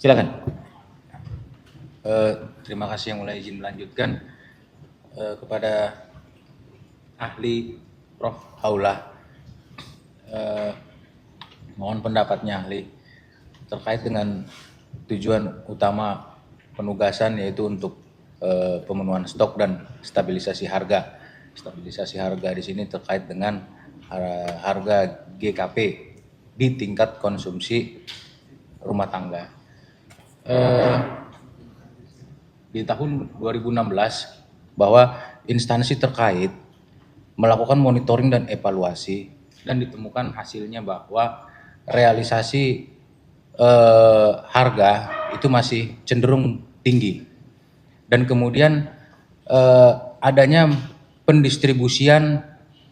Silakan. Terima kasih yang mulai izin melanjutkan kepada ahli Prof. Haula. Mohon pendapatnya ahli terkait dengan tujuan utama penugasan, yaitu untuk pemenuhan stok dan stabilisasi harga. Stabilisasi harga di sini terkait dengan harga GKP di tingkat konsumsi rumah tangga. Di tahun 2016 bahwa instansi terkait melakukan monitoring dan evaluasi dan ditemukan hasilnya bahwa realisasi harga itu masih cenderung tinggi, dan kemudian adanya pendistribusian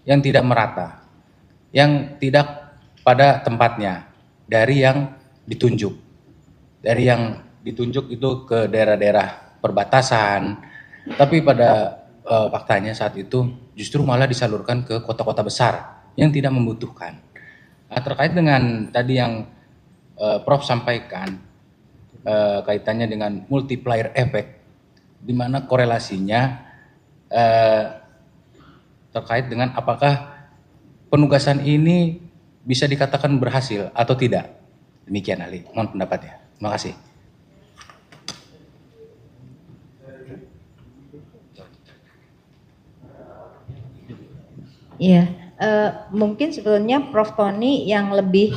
yang tidak merata, yang tidak pada tempatnya dari yang ditunjuk. Dari yang ditunjuk itu ke daerah-daerah perbatasan, tapi pada faktanya saat itu justru malah disalurkan ke kota-kota besar yang tidak membutuhkan. Terkait dengan tadi yang Prof sampaikan, kaitannya dengan multiplier effect, di mana korelasinya terkait dengan apakah penugasan ini bisa dikatakan berhasil atau tidak. Demikian ahli, mohon pendapatnya. Terima kasih. Iya, mungkin sebetulnya Prof. Tony yang lebih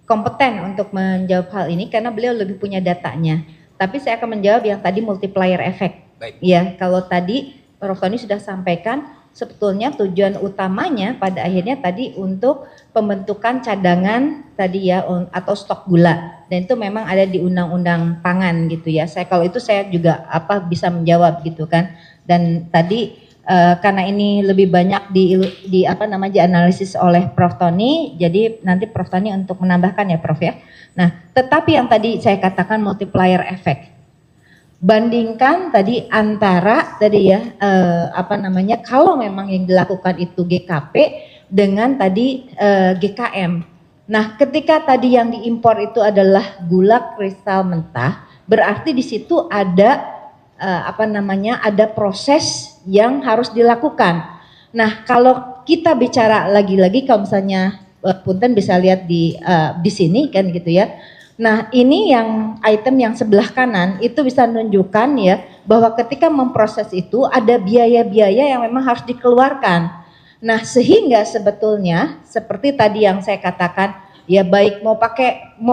kompeten untuk menjawab hal ini karena beliau lebih punya datanya. Tapi saya akan menjawab yang tadi multiplier effect. Baik. Ya, kalau tadi Prof. Tony sudah sampaikan, sebetulnya tujuan utamanya pada akhirnya tadi untuk pembentukan cadangan tadi ya, atau stok gula, dan itu memang ada di Undang-Undang Pangan gitu ya. Kalau itu saya juga bisa menjawab gitu kan. Dan tadi karena ini lebih banyak dianalisis oleh Prof. Tony, jadi nanti Prof. Tony untuk menambahkan ya Prof ya. Nah, tetapi yang tadi saya katakan multiplier effect, bandingkan tadi antara tadi ya kalau memang yang dilakukan itu GKP dengan tadi GKM. Nah, ketika tadi yang diimpor itu adalah gula kristal mentah, berarti di situ ada ada proses yang harus dilakukan. Nah, kalau kita bicara lagi-lagi, kalau misalnya punten bisa lihat di sini kan gitu ya. Nah, ini yang item yang sebelah kanan itu bisa menunjukkan ya bahwa ketika memproses itu ada biaya-biaya yang memang harus dikeluarkan. Nah, sehingga sebetulnya seperti tadi yang saya katakan, ya baik mau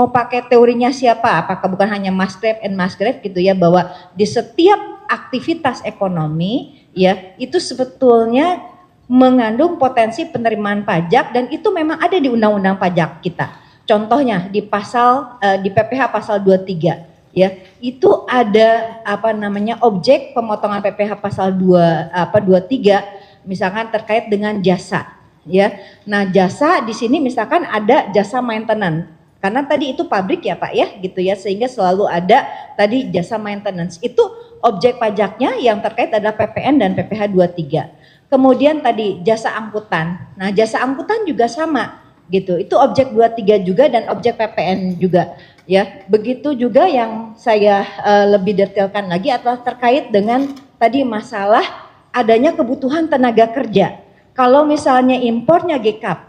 pakai teorinya siapa, apakah bukan hanya Musgrave and Musgrave gitu ya, bahwa di setiap aktivitas ekonomi ya itu sebetulnya mengandung potensi penerimaan pajak, dan itu memang ada di undang-undang pajak kita. Contohnya di PPh pasal 23 ya, itu ada objek pemotongan PPh pasal 23 misalkan terkait dengan jasa. Ya, nah jasa di sini misalkan ada jasa maintenance, karena tadi itu pabrik ya Pak ya, gitu ya, sehingga selalu ada tadi jasa maintenance. Itu objek pajaknya yang terkait adalah PPN dan PPh 23. Kemudian tadi jasa angkutan. Nah jasa angkutan juga sama, gitu. Itu objek 23 juga dan objek PPN juga. Ya, begitu juga yang saya lebih detailkan lagi adalah terkait dengan tadi masalah adanya kebutuhan tenaga kerja. Kalau misalnya impornya GKP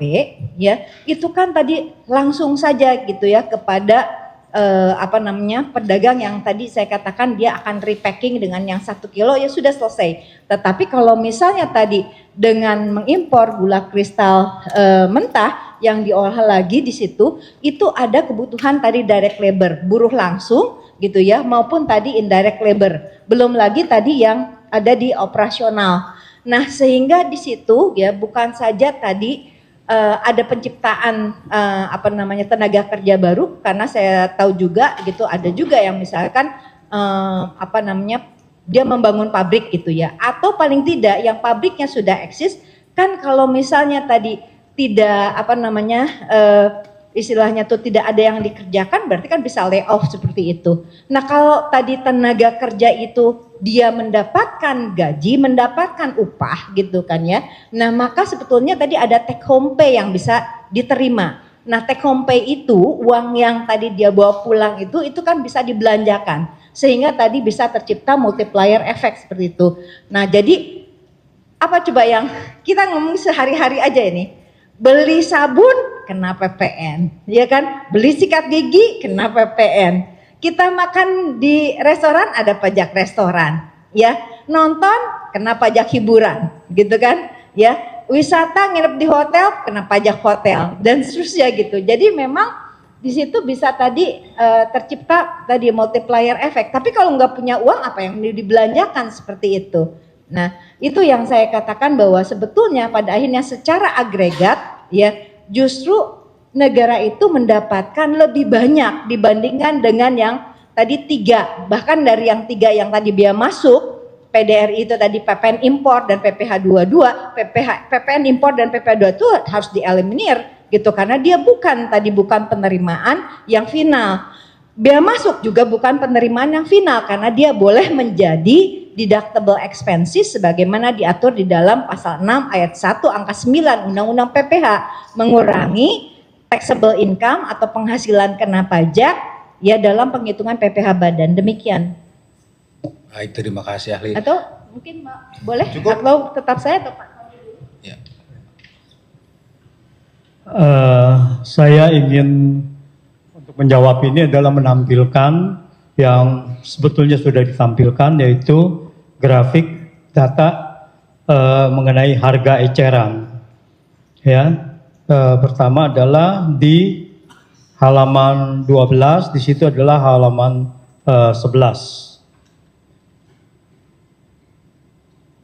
ya, itu kan tadi langsung saja gitu ya kepada pedagang yang tadi saya katakan dia akan repacking dengan yang 1 kilo ya sudah selesai. Tetapi kalau misalnya tadi dengan mengimpor gula kristal mentah yang diolah lagi di situ, itu ada kebutuhan tadi direct labor, buruh langsung gitu ya, maupun tadi indirect labor. Belum lagi tadi yang ada di operasional. Nah, sehingga di situ ya bukan saja tadi ada penciptaan tenaga kerja baru, karena saya tahu juga gitu ada juga yang misalkan dia membangun pabrik gitu ya, atau paling tidak yang pabriknya sudah eksis kan, kalau misalnya tadi tidak istilahnya tuh tidak ada yang dikerjakan, berarti kan bisa layoff seperti itu. Nah, kalau tadi tenaga kerja itu dia mendapatkan gaji, mendapatkan upah gitu kan ya. Nah, maka sebetulnya tadi ada take home pay yang bisa diterima. Nah, take home pay itu uang yang tadi dia bawa pulang itu kan bisa dibelanjakan sehingga tadi bisa tercipta multiplier effect seperti itu. Nah, jadi apa coba yang kita ngomong sehari-hari aja ini, beli sabun kena PPN, ya kan? Beli sikat gigi kena PPN. Kita makan di restoran ada pajak restoran, ya. Nonton kena pajak hiburan, gitu kan? Ya. Wisata nginep di hotel kena pajak hotel dan seterusnya gitu. Jadi memang di situ bisa tadi tercipta tadi multiplier effect. Tapi kalau nggak punya uang apa yang dibelanjakan seperti itu. Nah, itu yang saya katakan bahwa sebetulnya pada akhirnya secara agregat ya justru negara itu mendapatkan lebih banyak dibandingkan dengan yang tadi 3. Bahkan dari yang 3 yang tadi biaya masuk PDRI itu tadi PPN impor dan PPh 22, PPN impor dan PPh 22 itu harus dieliminir gitu karena dia bukan penerimaan yang final. Biaya masuk juga bukan penerimaan yang final karena dia boleh menjadi deductible expenses sebagaimana diatur di dalam pasal 6 ayat 1 angka 9 Undang-Undang PPh mengurangi taxable income atau penghasilan kena pajak ya dalam penghitungan PPh badan. Demikian. Baik, terima kasih ahli. Atau mungkin boleh Cukup. atau tetap saya atau Pak? Ya. Saya ingin untuk menjawab ini adalah menampilkan yang sebetulnya sudah ditampilkan yaitu grafik data mengenai harga eceran. Ya, pertama adalah di halaman 12, di situ adalah halaman 11.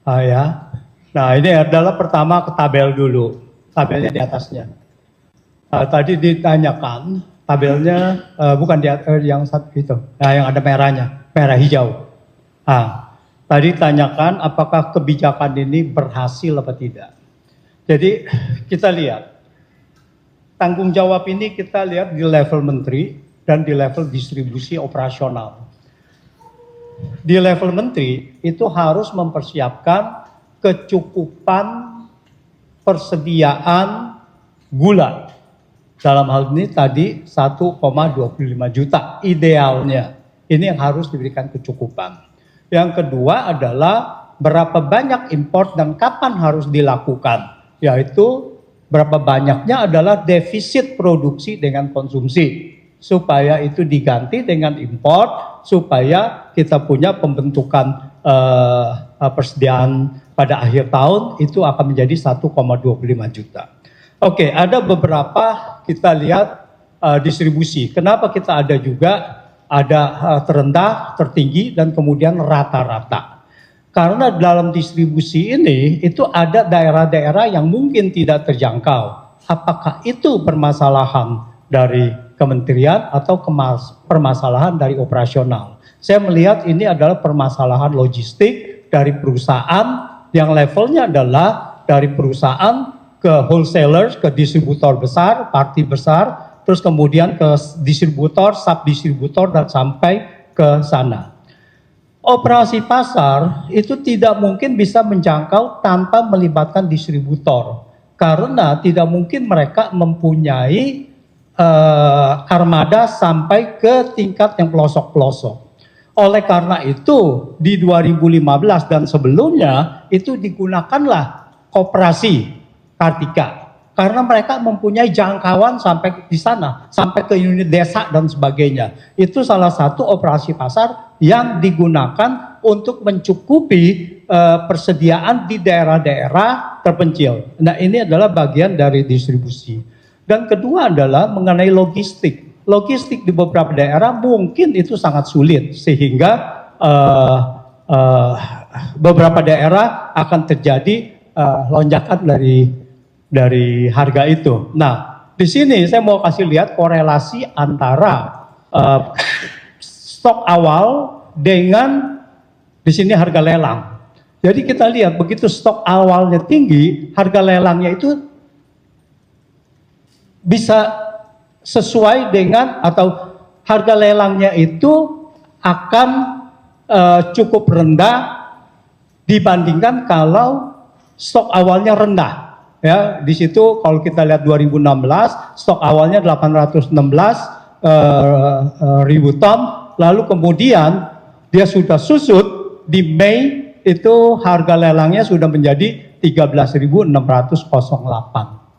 Ya. Nah, ini adalah pertama ke tabel dulu, tabelnya di atasnya. Tadi ditanyakan tabelnya bukan di yang satu itu, yang ada merahnya, merah hijau. Tadi tanyakan apakah kebijakan ini berhasil apa tidak. Jadi kita lihat tanggung jawab ini kita lihat di level menteri dan di level distribusi operasional. Di level menteri itu harus mempersiapkan kecukupan persediaan gula. Dalam hal ini tadi 1,25 juta idealnya. Ini yang harus diberikan kecukupan. Yang kedua adalah berapa banyak import dan kapan harus dilakukan. Yaitu berapa banyaknya adalah defisit produksi dengan konsumsi. Supaya itu diganti dengan import, supaya kita punya pembentukan persediaan pada akhir tahun itu akan menjadi 1,25 juta. Oke, ada beberapa kita lihat distribusi. Kenapa kita ada juga ada terendah, tertinggi, dan kemudian rata-rata. Karena dalam distribusi ini itu ada daerah-daerah yang mungkin tidak terjangkau. Apakah itu permasalahan dari kementerian atau permasalahan dari operasional? Saya melihat ini adalah permasalahan logistik dari perusahaan yang levelnya adalah dari perusahaan ke wholesalers, ke distributor besar, parti besar, terus kemudian ke distributor, sub-distributor, dan sampai ke sana. Operasi pasar itu tidak mungkin bisa menjangkau tanpa melibatkan distributor. Karena tidak mungkin mereka mempunyai armada sampai ke tingkat yang pelosok-pelosok. Oleh karena itu, di 2015 dan sebelumnya, itu digunakanlah koperasi Kartika. Karena mereka mempunyai jangkauan sampai di sana, sampai ke unit desa dan sebagainya. Itu salah satu operasi pasar yang digunakan untuk mencukupi persediaan di daerah-daerah terpencil. Nah, ini adalah bagian dari distribusi. Dan kedua adalah mengenai logistik. Logistik di beberapa daerah mungkin itu sangat sulit sehingga beberapa daerah akan terjadi lonjakan dari harga itu. Nah, di sini saya mau kasih lihat korelasi antara stok awal dengan di sini harga lelang. Jadi kita lihat begitu stok awalnya tinggi, harga lelangnya itu bisa sesuai dengan atau harga lelangnya itu akan cukup rendah dibandingkan kalau stok awalnya rendah. ya di situ kalau kita lihat 2016 stok awalnya 816 ribu ton, lalu kemudian dia sudah susut di Mei, itu harga lelangnya sudah menjadi 13.608.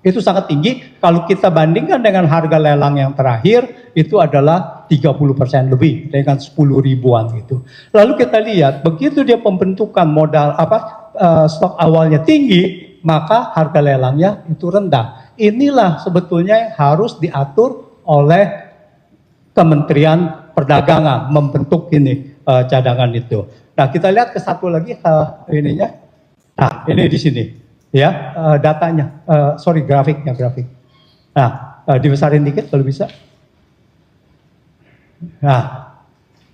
Itu sangat tinggi. Kalau kita bandingkan dengan harga lelang yang terakhir, itu adalah 30% lebih, dengan 10 ribuan gitu. Lalu kita lihat begitu dia pembentukan modal stok awalnya tinggi, maka harga lelangnya itu rendah. Inilah sebetulnya yang harus diatur oleh Kementerian Perdagangan membentuk ini cadangan itu. Nah, kita lihat ke satu lagi ininya. Nah, ini di sini ya datanya. Grafiknya. Nah, dibesarin dikit kalau bisa. Nah,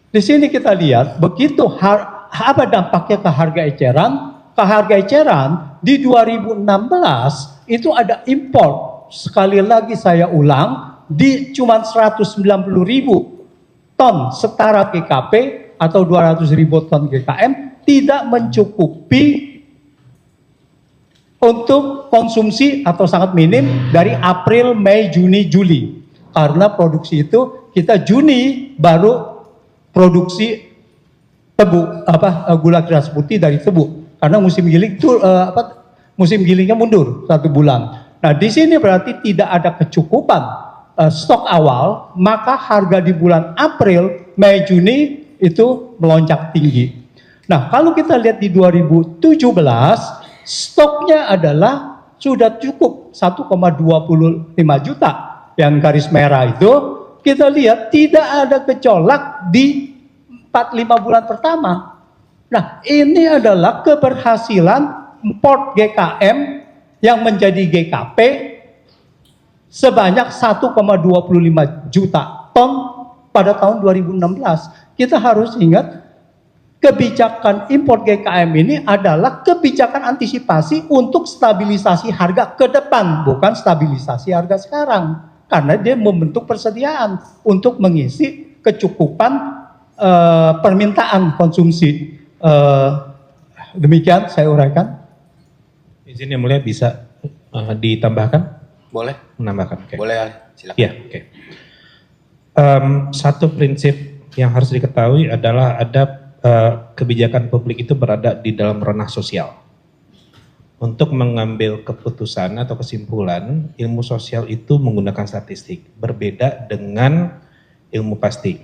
di sini kita lihat begitu apa dampaknya ke harga eceran. Ke harga eceran di 2016 itu ada impor. Sekali lagi saya ulang, di cuma 190.000 ton setara GKP atau 200.000 ton GKM tidak mencukupi untuk konsumsi atau sangat minim dari April, Mei, Juni, Juli. Karena produksi itu kita Juni baru produksi tebu gula keras putih dari tebu. Karena musim giling itu musim gilingnya mundur 1 bulan. Nah, di sini berarti tidak ada kecukupan stok awal, maka harga di bulan April, Mei, Juni itu melonjak tinggi. Nah, kalau kita lihat di 2017, stoknya adalah sudah cukup 1,25 juta. Yang garis merah itu, kita lihat tidak ada gejolak di 4-5 bulan pertama. Nah, ini adalah keberhasilan import GKM yang menjadi GKP sebanyak 1,25 juta ton pada tahun 2016. Kita harus ingat, kebijakan import GKM ini adalah kebijakan antisipasi untuk stabilisasi harga ke depan, bukan stabilisasi harga sekarang. Karena dia membentuk persediaan untuk mengisi kecukupan permintaan konsumsi. Demikian saya uraikan. Izin yang mulia bisa ditambahkan? Boleh? Menambahkan. Okay. Boleh, silakan. Ya, oke. Satu prinsip yang harus diketahui adalah ada kebijakan publik itu berada di dalam ranah sosial. Untuk mengambil keputusan atau kesimpulan, ilmu sosial itu menggunakan statistik. Berbeda dengan ilmu pasti.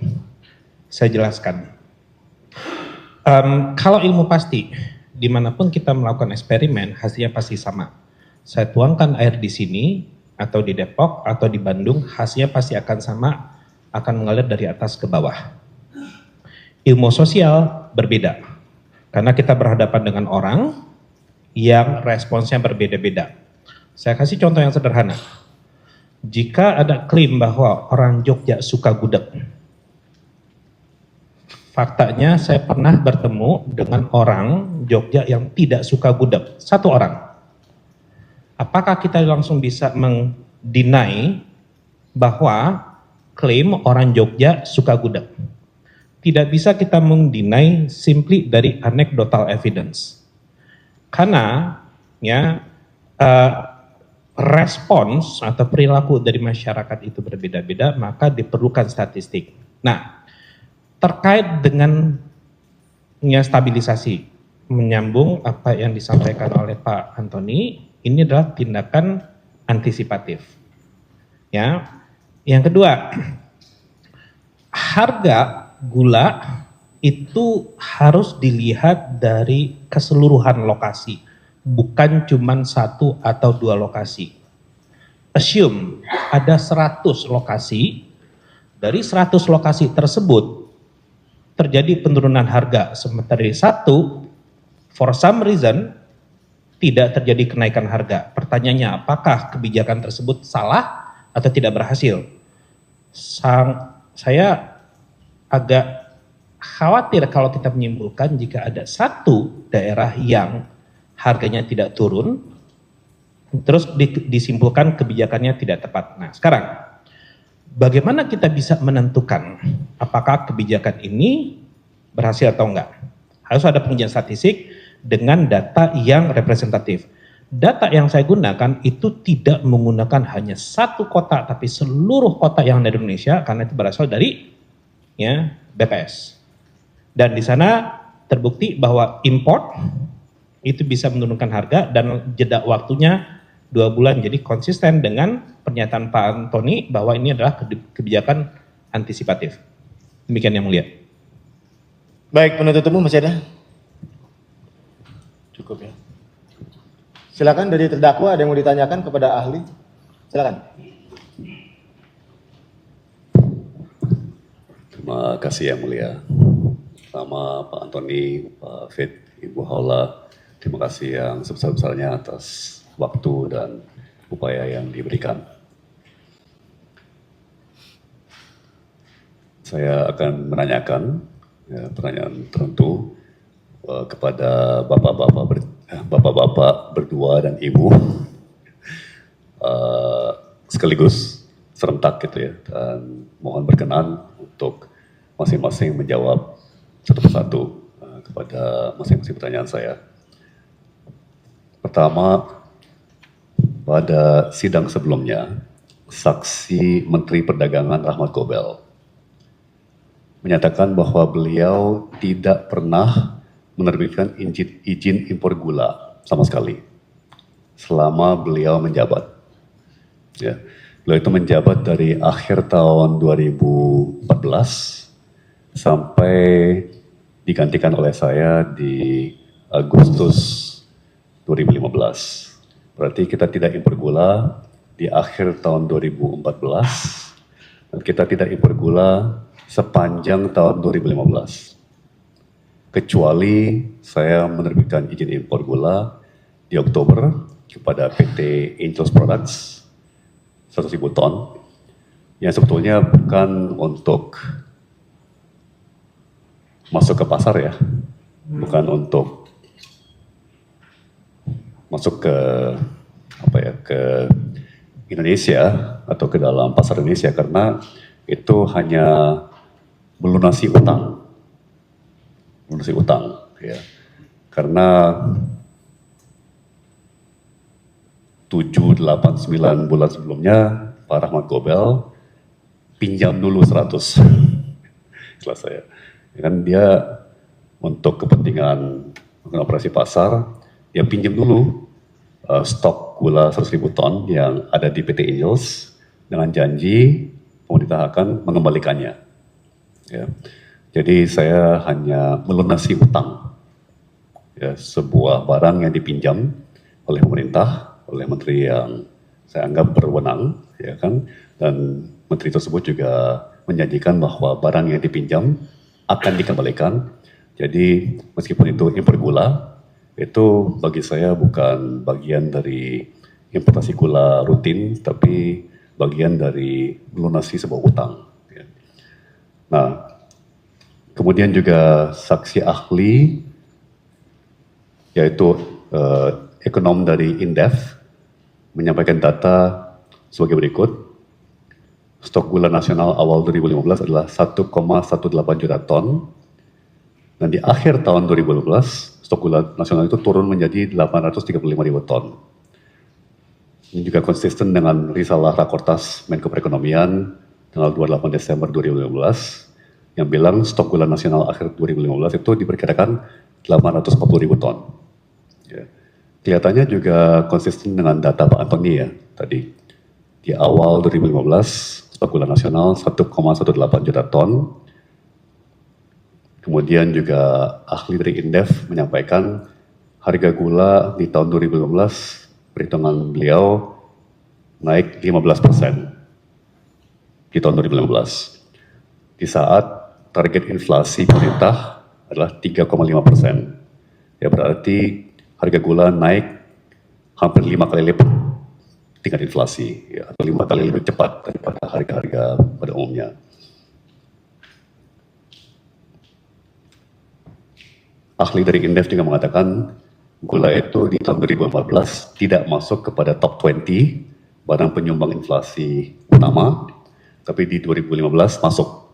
Saya jelaskan. Kalau ilmu pasti, dimanapun kita melakukan eksperimen, hasilnya pasti sama. Saya tuangkan air di sini, atau di Depok, atau di Bandung, hasilnya pasti akan sama, akan mengalir dari atas ke bawah. Ilmu sosial berbeda, karena kita berhadapan dengan orang yang responsnya berbeda-beda. Saya kasih contoh yang sederhana. Jika ada klaim bahwa orang Jogja suka gudeg, faktanya saya pernah bertemu dengan orang Jogja yang tidak suka gudeg, 1 orang. Apakah kita langsung bisa mendeny bahwa klaim orang Jogja suka gudeg? Tidak bisa kita mendeny simply dari anecdotal evidence. Karena ya respons atau perilaku dari masyarakat itu berbeda-beda, maka diperlukan statistik. Nah, terkait dengan stabilisasi, menyambung apa yang disampaikan oleh Pak Antoni, ini adalah tindakan antisipatif. Ya, yang kedua, harga gula itu harus dilihat dari keseluruhan lokasi, bukan cuma 1 atau 2 lokasi. Assume ada 100 lokasi, dari 100 lokasi tersebut terjadi penurunan harga, sementara dari 1, for some reason, tidak terjadi kenaikan harga. Pertanyaannya, apakah kebijakan tersebut salah atau tidak berhasil? Saya agak khawatir kalau kita menyimpulkan jika ada 1 daerah yang harganya tidak turun, terus disimpulkan kebijakannya tidak tepat. Nah, sekarang bagaimana kita bisa menentukan apakah kebijakan ini berhasil atau enggak? Harus ada pengujian statistik dengan data yang representatif. data yang saya gunakan itu tidak menggunakan hanya satu kota, tapi seluruh kota yang ada di Indonesia, karena itu berasal dari ya BPS. Dan di sana terbukti bahwa import itu bisa menurunkan harga dan jeda waktunya 2 bulan. Jadi konsisten dengan pernyataan Pak Antoni bahwa ini adalah kebijakan antisipatif. Demikian yang mulia. Baik, penuntut umum masih ada? Cukup ya. Silakan dari terdakwa, ada yang mau ditanyakan kepada ahli? Silakan. Terima kasih yang mulia. Sama Pak Antoni, Pak Fit, Ibu Haula, terima kasih yang sebesar-besarnya atas waktu dan upaya yang diberikan. Saya akan menanyakan pertanyaan tertentu kepada bapak-bapak berdua dan ibu, sekaligus serentak gitu ya, dan mohon berkenan untuk masing-masing menjawab satu persatu kepada masing-masing pertanyaan saya. Pertama, pada sidang sebelumnya, saksi Menteri Perdagangan Rahmat Gobel menyatakan bahwa beliau tidak pernah menerbitkan izin impor gula sama sekali selama beliau menjabat. Ya, beliau itu menjabat dari akhir tahun 2014 sampai digantikan oleh saya di Agustus 2015. Berarti kita tidak impor gula di akhir tahun 2014 dan kita tidak impor gula sepanjang tahun 2015. Kecuali saya menerbitkan izin impor gula di Oktober kepada PT Angels Products 100.000 ton yang sebetulnya bukan untuk masuk ke pasar ya, bukan untuk masuk ke ke Indonesia atau ke dalam pasar Indonesia, karena itu hanya melunasi utang ya, karena 7, 8, 9 bulan sebelumnya Pak Rahmat Gobel pinjam dulu 100 setelah saya. Kan dia untuk kepentingan operasi pasar, dia pinjam dulu stok gula 100.000 ton yang ada di PT Angels dengan janji pemerintah akan mengembalikannya. Ya. Jadi saya hanya melunasi utang, ya, sebuah barang yang dipinjam oleh pemerintah, oleh menteri yang saya anggap berwenang, ya kan, dan menteri tersebut juga menjanjikan bahwa barang yang dipinjam akan dikembalikan. Jadi meskipun itu impor gula, itu bagi saya bukan bagian dari importasi gula rutin, tapi bagian dari melunasi sebuah utang. Ya. Nah, kemudian juga saksi ahli, yaitu ekonom dari Indef, menyampaikan data sebagai berikut. Stok gula nasional awal 2015 adalah 1,18 juta ton, dan di akhir tahun 2015, stok gula nasional itu turun menjadi 835.000 ton. Ini juga konsisten dengan risalah Rakortas Menko Perekonomian tanggal 28 Desember 2015 yang bilang stok gula nasional akhir 2015 itu diperkirakan 840.000 ton. Ya. Kelihatannya juga konsisten dengan data Pak Antoni ya tadi. Di awal 2015 stok gula nasional 1,18 juta ton. Kemudian juga ahli dari Indef menyampaikan harga gula di tahun 2015 perhitungan beliau naik 15% di tahun 2015. Di saat target inflasi pemerintah adalah 3,5%. Ya berarti harga gula naik hampir 5 kali lipat tingkat inflasi, ya, atau 5 kali lebih cepat daripada harga-harga pada umumnya. Ahli dari Indef juga mengatakan gula itu di tahun 2014 tidak masuk kepada top 20 barang penyumbang inflasi utama, tapi di 2015 masuk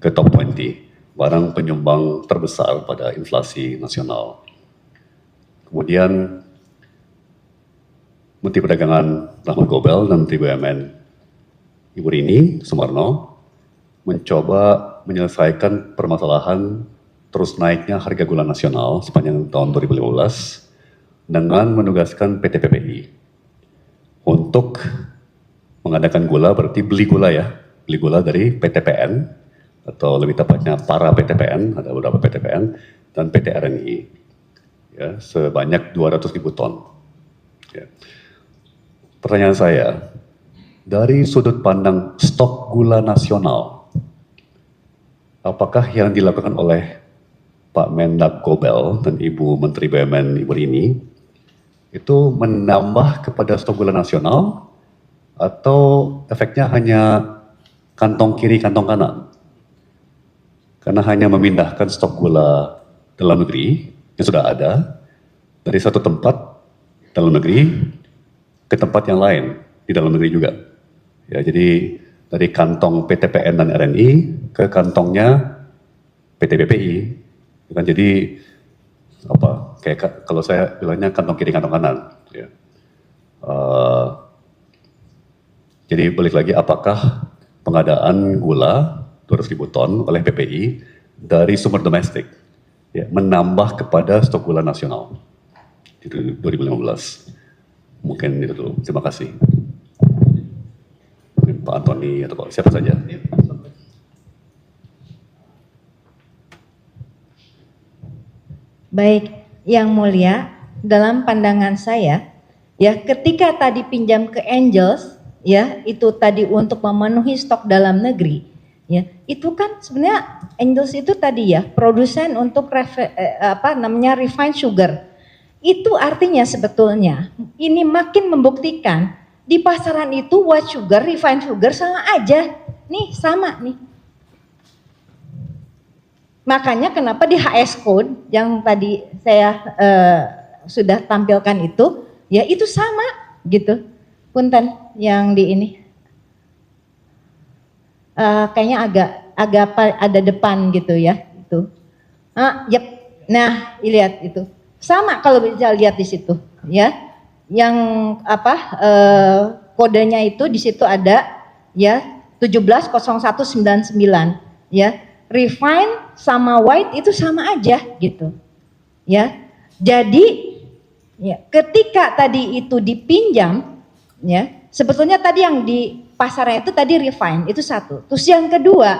ke top 20 barang penyumbang terbesar pada inflasi nasional. Kemudian Menteri Perdagangan Rahmat Gobel dan Menteri BUMN Ibu Rini Sumarno mencoba menyelesaikan permasalahan terus naiknya harga gula nasional sepanjang tahun 2015 dengan menugaskan PT PPI untuk mengadakan gula, berarti beli gula ya, beli gula dari PTPN atau lebih tepatnya para PTPN, ada beberapa PTPN dan PT RNI ya, sebanyak 200.000 ton. Ya. Pertanyaan saya, dari sudut pandang stok gula nasional, apakah yang dilakukan oleh Pak Mendak Gobel dan Ibu Menteri BUMN Ibu Rini itu menambah kepada stok gula nasional atau efeknya hanya kantong kiri kantong kanan? Karena hanya memindahkan stok gula dalam negeri yang sudah ada dari satu tempat dalam negeri ke tempat yang lain di dalam negeri juga. Ya, jadi dari kantong PTPN dan RNI ke kantongnya PT PPI. Kan jadi apa? Kayak kalau saya bilangnya kantong kiri kantong kanan. Ya. Jadi balik lagi, apakah pengadaan gula 200.000 ton oleh PPI dari sumber domestik ya, menambah kepada stok gula nasional di 2015? Mungkin itu dulu. Terima kasih. Mungkin Pak Antoni atau siapa saja. Baik, Yang Mulia, dalam pandangan saya, ya ketika tadi pinjam ke Angels, ya itu tadi untuk memenuhi stok dalam negeri, ya itu kan sebenarnya Angels itu tadi ya produsen untuk refined sugar. Itu artinya sebetulnya ini makin membuktikan di pasaran itu white sugar, refined sugar sama aja, nih sama nih. Makanya kenapa di HS Code yang tadi saya sudah tampilkan itu, ya itu sama gitu. Punten yang di ini, kayaknya agak ada depan gitu ya itu. Yep. Nah, lihat itu sama kalau bisa lihat di situ, ya. Yang kodenya itu di situ ada ya 170199 ya. Refine sama white itu sama aja gitu. Ya. Jadi ya, ketika tadi itu dipinjam ya, sebetulnya tadi yang di pasarnya itu tadi refine itu satu. Terus yang kedua,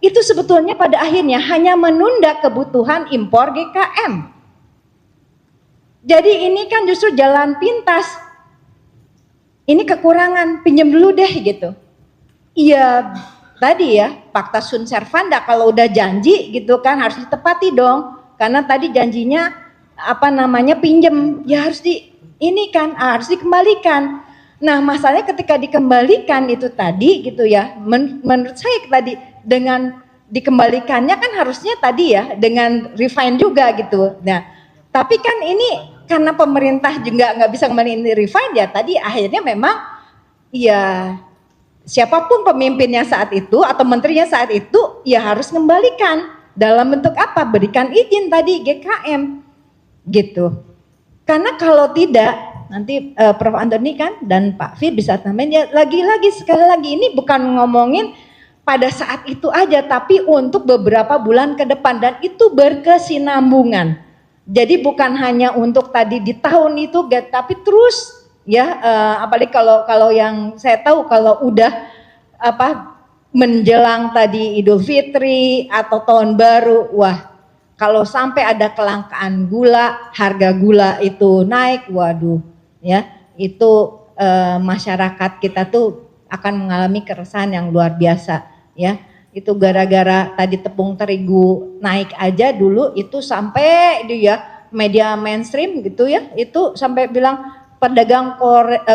itu sebetulnya pada akhirnya hanya menunda kebutuhan impor GKM. Jadi ini kan justru jalan pintas. Ini kekurangan, pinjam dulu deh gitu. Iya, tadi ya fakta sunt servanda, kalau udah janji gitu kan harus ditepati dong, karena tadi janjinya pinjem ya harus harus dikembalikan. Nah masalahnya ketika dikembalikan itu tadi gitu ya, menurut saya tadi dengan dikembalikannya kan harusnya tadi ya dengan refine juga gitu. Nah tapi kan ini karena pemerintah juga nggak bisa kembaliin refine ya, tadi akhirnya memang ya siapapun pemimpinnya saat itu atau menterinya saat itu ya harus mengembalikan dalam bentuk apa? Berikan izin tadi GKM gitu. Karena kalau tidak nanti Prof. Antoni kan dan Pak Fir bisa tambahin ya, lagi-lagi sekali lagi ini bukan ngomongin pada saat itu aja tapi untuk beberapa bulan ke depan dan itu berkesinambungan. Jadi bukan hanya untuk tadi di tahun itu tapi terus ya, apalagi kalau yang saya tahu kalau udah menjelang tadi Idul Fitri atau tahun baru, wah kalau sampai ada kelangkaan gula, harga gula itu naik, waduh ya itu masyarakat kita tuh akan mengalami keresahan yang luar biasa ya. Itu gara-gara tadi tepung terigu naik aja dulu itu sampai dia media mainstream gitu ya, itu sampai bilang pedagang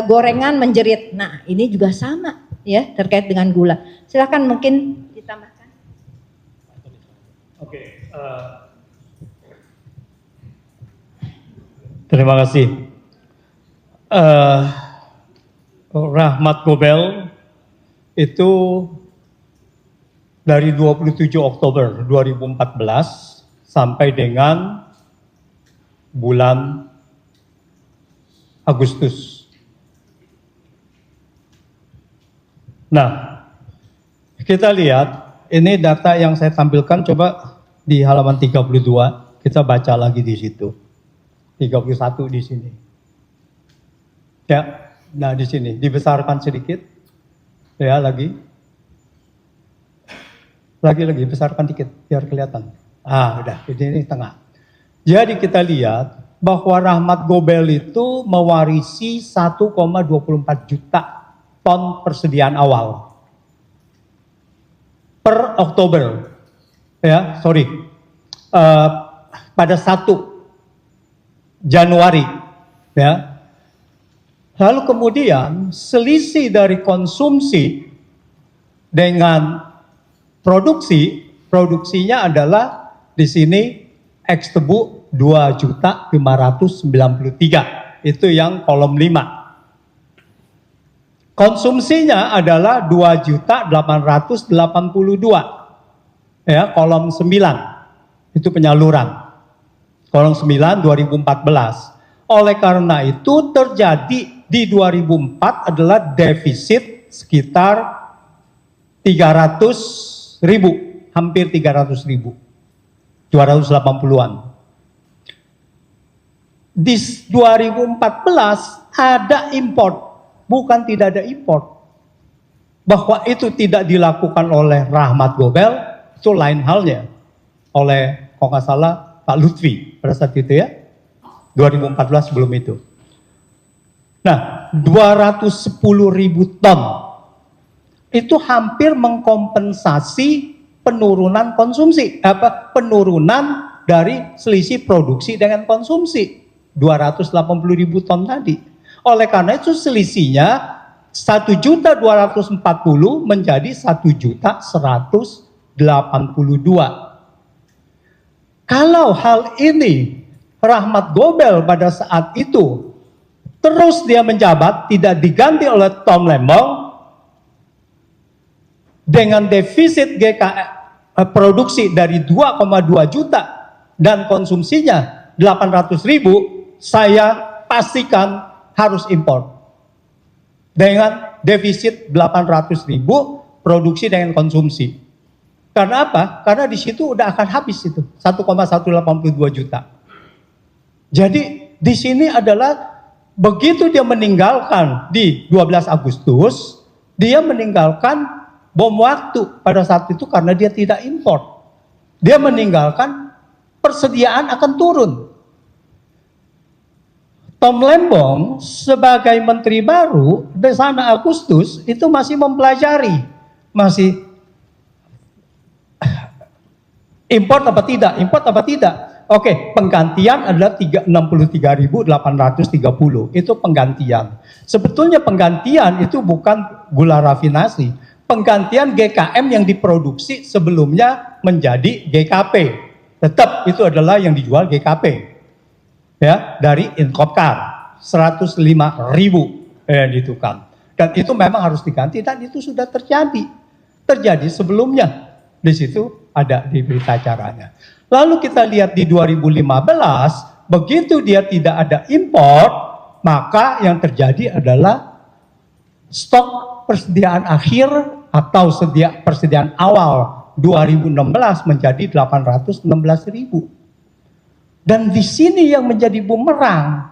gorengan menjerit. Nah ini juga sama ya terkait dengan gula. Silakan mungkin ditambahkan. Oke, terima kasih. Rahmat Gobel itu dari 27 Oktober 2014 sampai dengan bulan Agustus Nah, kita lihat ini data yang saya tampilkan, coba di halaman 32 kita baca lagi di situ. 31 di sini. Ya, nah di sini dibesarkan sedikit. Ya, lagi besarkan dikit biar kelihatan. Udah, ini tengah. Jadi kita lihat bahwa Rahmat Gobel itu mewarisi 1,24 juta ton persediaan awal per Oktober. Ya, sorry. Pada 1 Januari, ya. Lalu kemudian selisih dari konsumsi dengan produksinya adalah di sini X tebu 2.593. Itu yang kolom 5. Konsumsinya adalah 2.882. Ya, kolom 9. Itu penyaluran. Kolom 9 2014. Oleh karena itu terjadi di 2004 adalah defisit sekitar 300.000, hampir 300.000, 280-an. Di 2014 ada import, bukan tidak ada import. Bahwa itu tidak dilakukan oleh Rahmat Gobel, itu lain halnya. Oleh, kalau nggak salah, Pak Lutfi pada saat itu ya, 2014 sebelum itu. Nah, 210.000 ton. Itu hampir mengkompensasi penurunan konsumsi, penurunan dari selisih produksi dengan konsumsi 280.000 ton tadi. Oleh karena itu selisihnya 1.240.000 menjadi 1.182. Kalau hal ini Rahmat Gobel pada saat itu terus dia menjabat, tidak diganti oleh Tom Lembong, dengan defisit produksi dari 2,2 juta dan konsumsinya 800.000, saya pastikan harus impor. Dengan defisit 800.000 produksi dengan konsumsi. Karena apa? Karena di situ udah akan habis itu 1,182 juta. Jadi di sini adalah begitu dia meninggalkan di 12 Agustus, dia meninggalkan bom waktu pada saat itu karena dia tidak impor. Dia meninggalkan persediaan akan turun. Tom Lembong sebagai menteri baru di sana Agustus itu masih mempelajari, masih import apa tidak, Oke, penggantian adalah 63.830, itu penggantian. Sebetulnya penggantian itu bukan gula rafinasi. Penggantian GKM yang diproduksi sebelumnya menjadi GKP. Tetap itu adalah yang dijual GKP. Ya, dari Incopcar 105.000 ditukar. Dan itu memang harus diganti dan itu sudah terjadi. Terjadi sebelumnya. Di situ ada di berita acaranya. Lalu kita lihat di 2015, begitu dia tidak ada impor, maka yang terjadi adalah stok persediaan akhir atau persediaan awal 2016 menjadi 816.000. Dan di sini yang menjadi bumerang.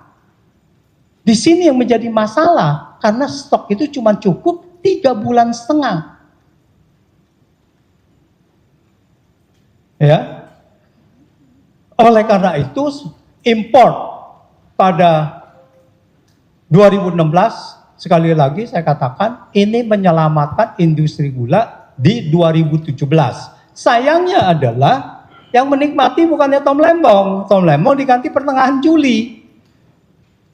Di sini yang menjadi masalah karena stok itu cuma cukup 3,5 bulan. Ya. Oleh karena itu impor pada 2016 sekali lagi saya katakan ini menyelamatkan industri gula di 2017. Sayangnya adalah yang menikmati bukannya Tom Lembong. Tom Lembong diganti pertengahan Juli.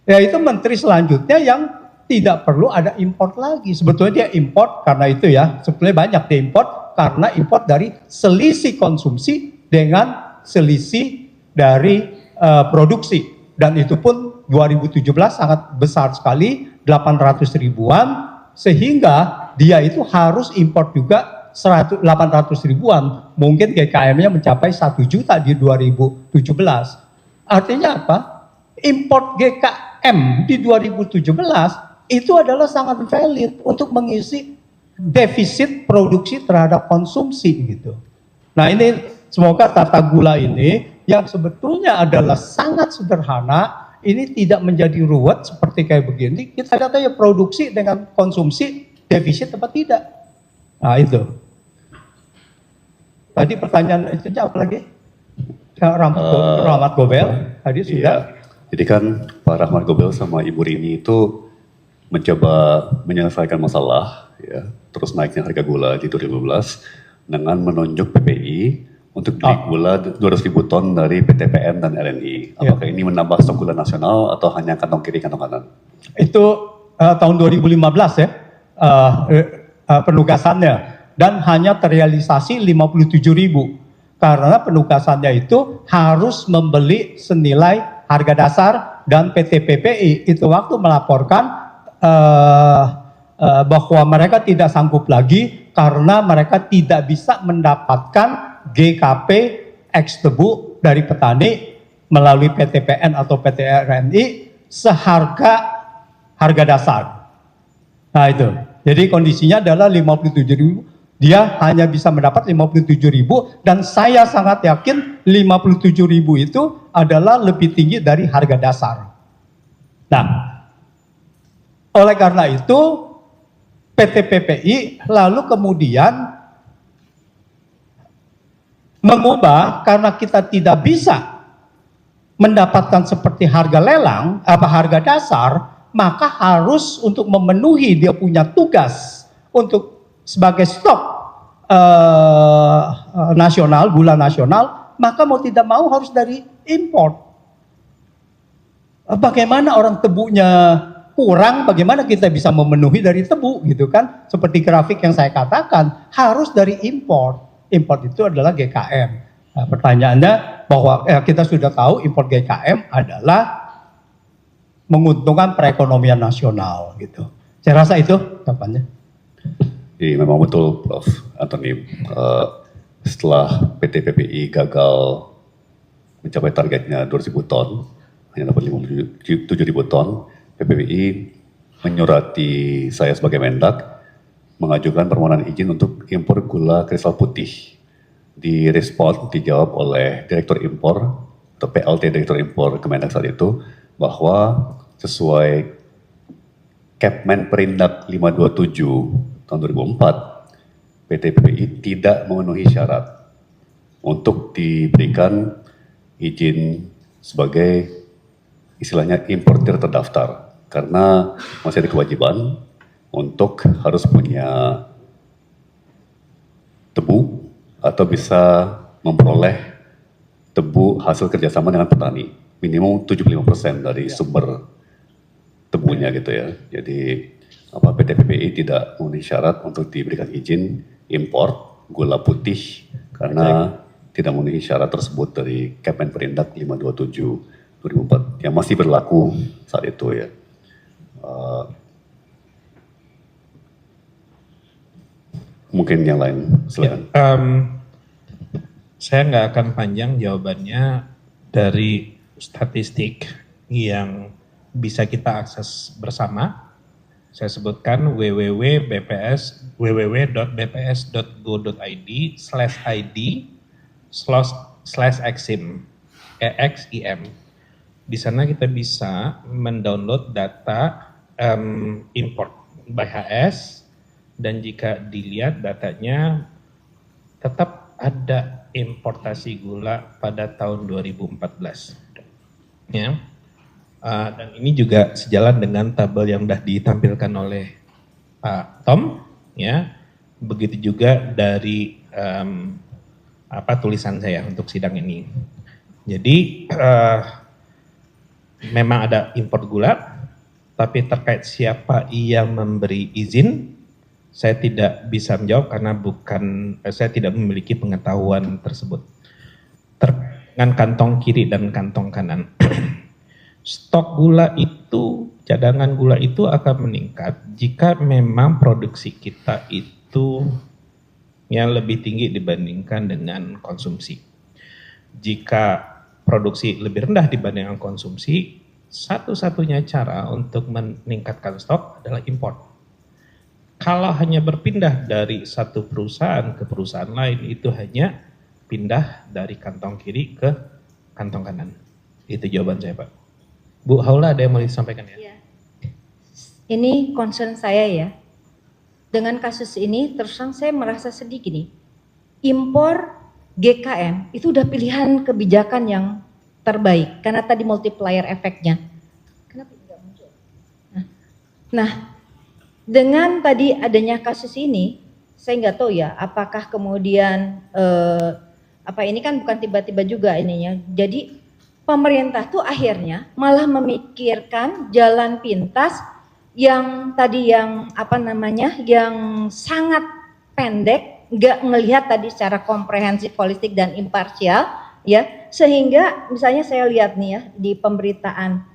Yaitu menteri selanjutnya yang tidak perlu ada import lagi. Sebetulnya dia import karena itu ya. Sebetulnya banyak dia import karena import dari selisih konsumsi dengan selisih dari produksi. Dan itu pun 2017 sangat besar sekali, 800 ribuan. Sehingga dia itu harus import juga 800 ribuan, mungkin GKM-nya mencapai 1 juta di 2017. Artinya apa? Import GKM di 2017 itu adalah sangat valid untuk mengisi defisit produksi terhadap konsumsi gitu. Nah ini semoga tata gula ini yang sebetulnya adalah sangat sederhana, ini tidak menjadi ruwet seperti kayak begini. Kita lihat aja produksi dengan konsumsi defisit apa tidak. Nah itu. Tadi pertanyaan itu apa lagi? Rahmat Gobel tadi sudah. Iya. Jadi kan Pak Rahmat Gobel sama Ibu Rini itu mencoba menyelesaikan masalah, ya, terus naiknya harga gula di 2012 dengan menunjuk PPI untuk beli gula 200.000 ton dari PTPN dan RNI. Apakah ini menambah stok gula nasional atau hanya kantong kiri kantong kanan? Itu tahun 2015 ya penugasannya, dan hanya terrealisasi 57.000 karena penugasannya itu harus membeli senilai harga dasar, dan PT PPI itu waktu melaporkan bahwa mereka tidak sanggup lagi karena mereka tidak bisa mendapatkan GKP X tebu dari petani melalui PTPN atau PT RNI seharga harga dasar. Nah itu, jadi kondisinya adalah 57.000, dia hanya bisa mendapat 57.000, dan saya sangat yakin 57.000 itu adalah lebih tinggi dari harga dasar. Nah, oleh karena itu PT PPI lalu kemudian mengubah, karena kita tidak bisa mendapatkan seperti harga lelang, harga dasar, maka harus untuk memenuhi dia punya tugas untuk sebagai stok nasional, gula nasional, maka mau tidak mau harus dari impor. Bagaimana orang tebunya kurang, bagaimana kita bisa memenuhi dari tebu gitu kan? Seperti grafik yang saya katakan, harus dari impor. Impor itu adalah GKM. Nah, pertanyaannya bahwa kita sudah tahu impor GKM adalah menguntungkan perekonomian nasional gitu. Saya rasa itu jawabannya. Jadi memang betul Prof. Antoni, setelah PT PPI gagal mencapai targetnya 2.000 ton, hanya dapat 57.000 ton, PPI menyurati saya sebagai Mendak mengajukan permohonan izin untuk impor gula kristal putih. Direspon, dijawab oleh Direktur Impor atau PLT Direktur Impor Kemendak saat itu bahwa sesuai Kepmen Perindak 527 tahun 2004, PT PPI tidak memenuhi syarat untuk diberikan izin sebagai istilahnya importir terdaftar, karena masih ada kewajiban untuk harus punya tebu atau bisa memperoleh tebu hasil kerjasama dengan petani minimum 75% dari sumber tebunya gitu ya. Jadi PT PPI tidak memenuhi syarat untuk diberikan izin impor gula putih karena tidak memenuhi syarat tersebut dari Kepmen Perindak 527 2004 yang masih berlaku saat itu ya. Mungkin yang lain, silakan. Saya nggak akan panjang jawabannya. Dari statistik yang bisa kita akses bersama, saya sebutkan www.bps.go.id/id/exim. Di sana kita bisa mendownload data import by HS, dan jika dilihat datanya tetap ada importasi gula pada tahun 2014. Ya. Dan ini juga sejalan dengan tabel yang sudah ditampilkan oleh Pak Tom, ya. Begitu juga dari tulisan saya untuk sidang ini. Jadi memang ada impor gula, tapi terkait siapa yang memberi izin, saya tidak bisa menjawab karena saya tidak memiliki pengetahuan tersebut. Dengan kantong kiri dan kantong kanan. Stok gula itu, cadangan gula itu akan meningkat jika memang produksi kita itu yang lebih tinggi dibandingkan dengan konsumsi. Jika produksi lebih rendah dibandingkan konsumsi, satu-satunya cara untuk meningkatkan stok adalah impor. Kalau hanya berpindah dari satu perusahaan ke perusahaan lain, itu hanya pindah dari kantong kiri ke kantong kanan. Itu jawaban saya, Pak. Bu Haula, ada yang mau disampaikan ya? Iya. Ini concern saya ya. Dengan kasus ini terus terang saya merasa sedih gini. Impor GKM itu udah pilihan kebijakan yang terbaik karena tadi multiplier efeknya. Kenapa tidak muncul? Nah, dengan tadi adanya kasus ini, saya nggak tahu ya, apakah kemudian ini kan bukan tiba-tiba juga ininya. Jadi pemerintah tuh akhirnya malah memikirkan jalan pintas yang tadi yang yang sangat pendek, nggak ngelihat tadi secara komprehensif, holistik dan imparsial, ya, sehingga misalnya saya lihat nih ya di pemberitaan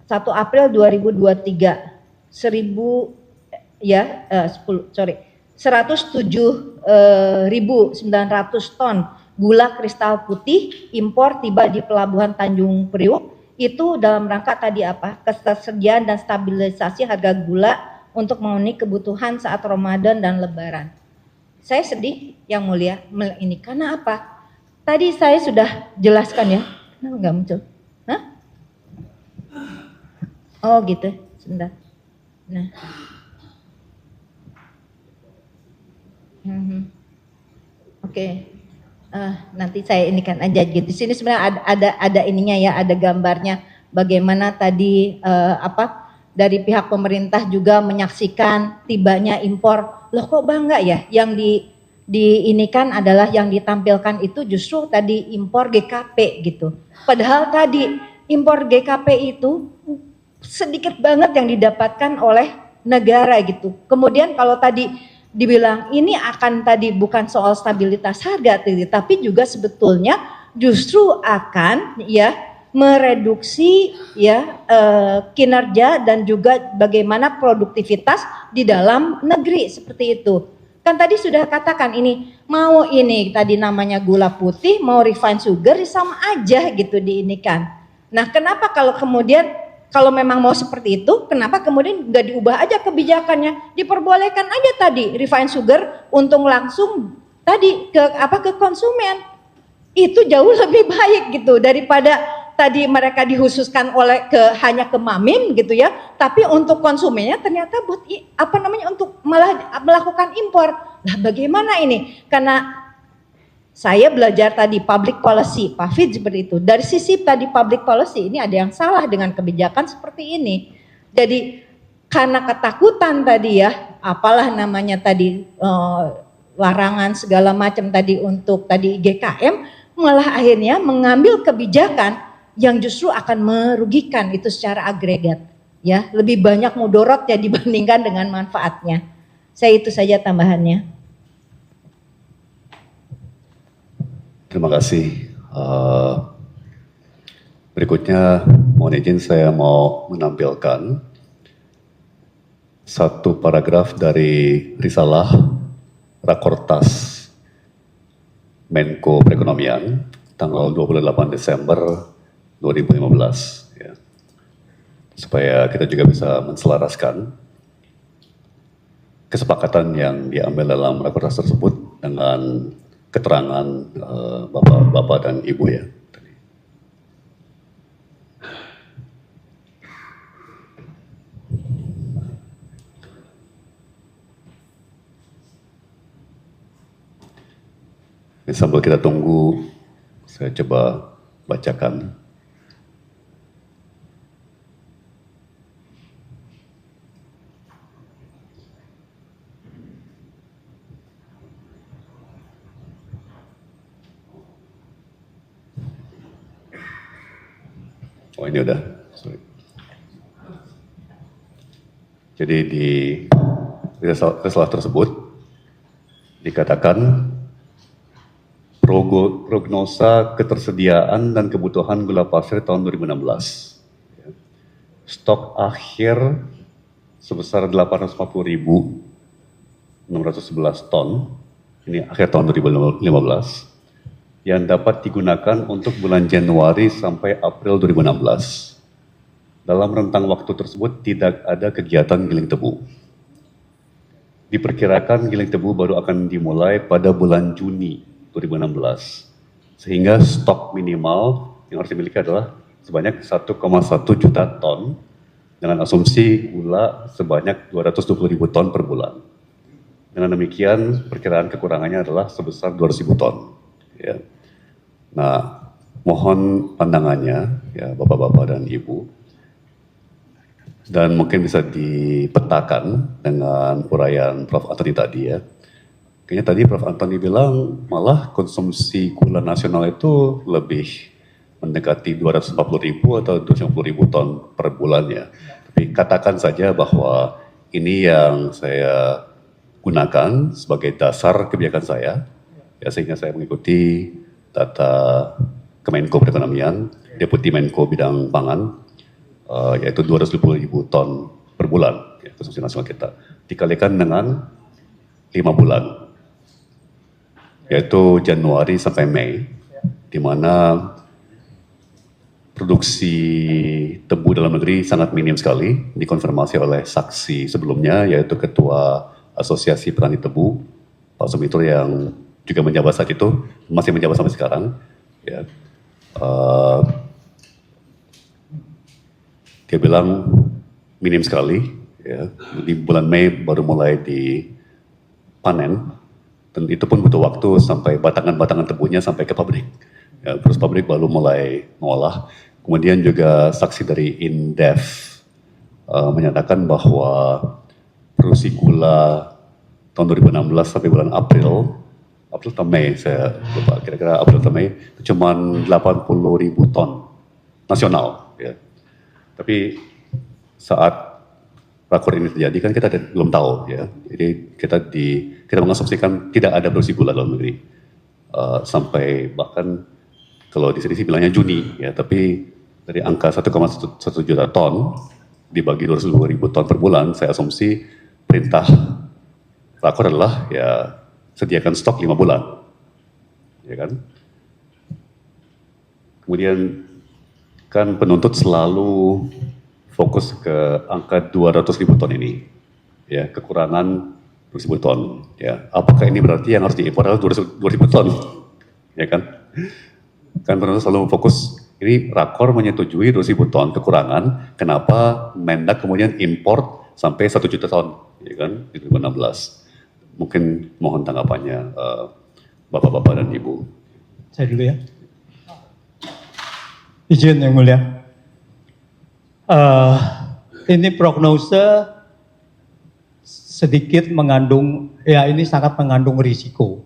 1 April 2023 107.900 ton gula kristal putih impor tiba di Pelabuhan Tanjung Priuk. Itu dalam rangka tadi ketersediaan dan stabilisasi harga gula untuk memenuhi kebutuhan saat Ramadan dan Lebaran. Saya sedih Yang Mulia ini karena apa? Tadi saya sudah jelaskan ya. Kenapa nggak muncul? Hah? Oh gitu, sebentar. Nah, oke. Nanti saya inikan aja gitu. Di sini sebenarnya ada ininya ya, ada gambarnya bagaimana tadi dari pihak pemerintah juga menyaksikan tibanya impor. Loh kok bangga ya? Yang diinikan adalah yang ditampilkan itu justru tadi impor GKP gitu. Padahal tadi impor GKP itu sedikit banget yang didapatkan oleh negara gitu. Kemudian kalau tadi dibilang ini akan tadi bukan soal stabilitas harga, tapi juga sebetulnya justru akan ya mereduksi ya kinerja dan juga bagaimana produktivitas di dalam negeri seperti itu. Kan tadi sudah katakan ini mau ini tadi namanya gula putih, mau refined sugar sama aja gitu diinikan. Nah, kenapa kalau kemudian kalau memang mau seperti itu, kenapa kemudian nggak diubah aja kebijakannya? Diperbolehkan aja tadi refined sugar untung langsung tadi ke konsumen. Itu jauh lebih baik gitu daripada tadi mereka dikhususkan hanya ke Mamim gitu ya. Tapi untuk konsumennya ternyata buat untuk malah melakukan impor. Nah, bagaimana ini? Karena saya belajar tadi public policy, Pak Fid seperti itu. Dari sisi tadi public policy ini ada yang salah dengan kebijakan seperti ini. Jadi karena ketakutan tadi ya, apalah namanya tadi larangan segala macam tadi untuk tadi GKM, malah akhirnya mengambil kebijakan yang justru akan merugikan itu secara agregat. Ya, lebih banyak mudorotnya dibandingkan dengan manfaatnya. Saya itu saja tambahannya. Terima kasih. Berikutnya mohon izin saya mau menampilkan satu paragraf dari risalah Rakortas Menko Perekonomian tanggal 28 Desember 2015. Ya. Supaya kita juga bisa menselaraskan kesepakatan yang diambil dalam Rakortas tersebut dengan keterangan Bapak dan Ibu ya. Sambil kita tunggu, saya coba bacakan. Oh ini udah, sorry. Jadi di risalah tersebut dikatakan prognosa ketersediaan dan kebutuhan gula pasir tahun 2016. Stok akhir sebesar 840.611 ton, ini akhir tahun 2015. Yang dapat digunakan untuk bulan Januari sampai April 2016. Dalam rentang waktu tersebut tidak ada kegiatan giling tebu. diperkirakan giling tebu baru akan dimulai pada bulan Juni 2016. Sehingga stok minimal yang harus dimiliki adalah sebanyak 1,1 juta ton dengan asumsi gula sebanyak 220.000 ton per bulan. Dengan demikian perkiraan kekurangannya adalah sebesar 200.000 ton. Ya. Nah, mohon pandangannya ya Bapak-bapak dan Ibu. Dan mungkin bisa dipetakan dengan uraian Prof. Antoni tadi ya. Kayaknya tadi Prof. Antoni bilang malah konsumsi gula nasional itu lebih mendekati 240.000 atau 250.000 ton per bulan ya. Tapi katakan saja bahwa ini yang saya gunakan sebagai dasar kebijakan saya, ya sehingga saya mengikuti data Kemenko Perekonomian, Deputi Menko Bidang Pangan, yaitu 220.000 ton per bulan ya, konsumsi nasional kita dikalikan dengan 5 bulan yaitu Januari sampai Mei di mana produksi tebu dalam negeri sangat minim sekali, dikonfirmasi oleh saksi sebelumnya yaitu Ketua Asosiasi Petani Tebu Pak Sumitro yang juga menjabat saat itu, masih menjabat sampai sekarang ya. Dia bilang minim sekali, ya. Di bulan Mei baru mulai dipanen, dan itu pun butuh waktu sampai batangan-batangan tebunya sampai ke pabrik. Ya, terus pabrik baru mulai mengolah. Kemudian juga saksi dari Indef menyatakan bahwa produksi gula tahun 2016 sampai bulan April atau Mei, saya lupa, kira-kira April atau Mei, itu cuma 80.000 ton nasional. Ya. Tapi saat rakor ini terjadi kan kita belum tahu ya. Jadi kita mengasumsikan tidak ada produksi gula dalam negeri sampai bahkan kalau di sini sih bilangnya Juni ya. Tapi dari angka 1,1 juta ton dibagi 220.000 ton per bulan, saya asumsi perintah rakor adalah ya sediakan stok 5 bulan, ya kan? Kemudian kan penuntut selalu fokus ke angka 200.000 ton ini, ya kekurangan 200.000 ton, ya apakah ini berarti yang harus diimpor adalah 200.000 ton, ya kan? Kan penuntut selalu fokus ini rakor menyetujui 200.000 ton kekurangan, kenapa Mendak kemudian import sampai 1 juta ton, ya kan? Di 2016, mungkin mohon tanggapannya Bapak-bapak dan Ibu. Saya dulu ya. Izin yang mulia. Ini prognose sedikit mengandung, ya ini sangat mengandung risiko.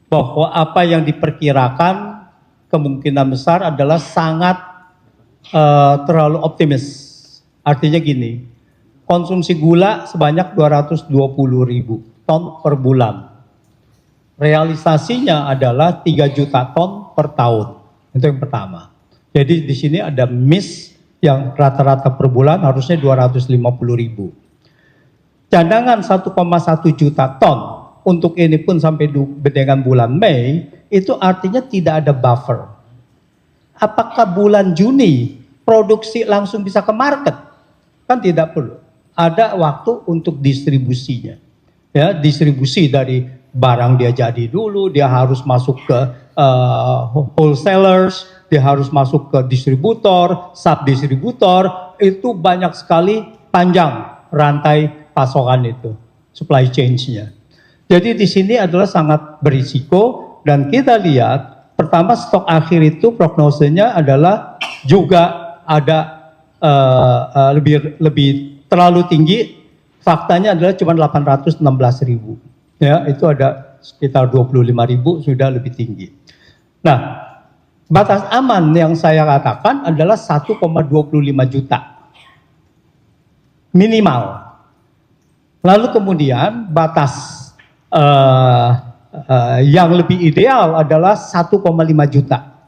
Bahwa apa yang diperkirakan kemungkinan besar adalah sangat terlalu optimis. Artinya gini, konsumsi gula sebanyak 220.000 ton per bulan. Realisasinya adalah 3 juta ton per tahun. Itu yang pertama. Jadi di sini ada miss yang rata-rata per bulan harusnya 250.000. Cadangan 1,1 juta ton untuk ini pun sampai dengan bulan Mei, itu artinya tidak ada buffer. Apakah bulan Juni produksi langsung bisa ke market? Kan tidak perlu. Ada waktu untuk distribusinya. Ya, distribusi dari barang dia jadi dulu, dia harus masuk ke wholesalers, dia harus masuk ke distributor, sub-distributor, itu banyak sekali panjang rantai pasokan itu, supply chain-nya. Jadi di sini adalah sangat berisiko dan kita lihat pertama stok akhir itu prognosenya adalah juga ada lebih terlalu tinggi. Faktanya adalah cuma 816.000. Ya, itu ada sekitar 25.000 sudah lebih tinggi. Nah, batas aman yang saya katakan adalah 1,25 juta. Minimal. Lalu kemudian batas yang lebih ideal adalah 1,5 juta.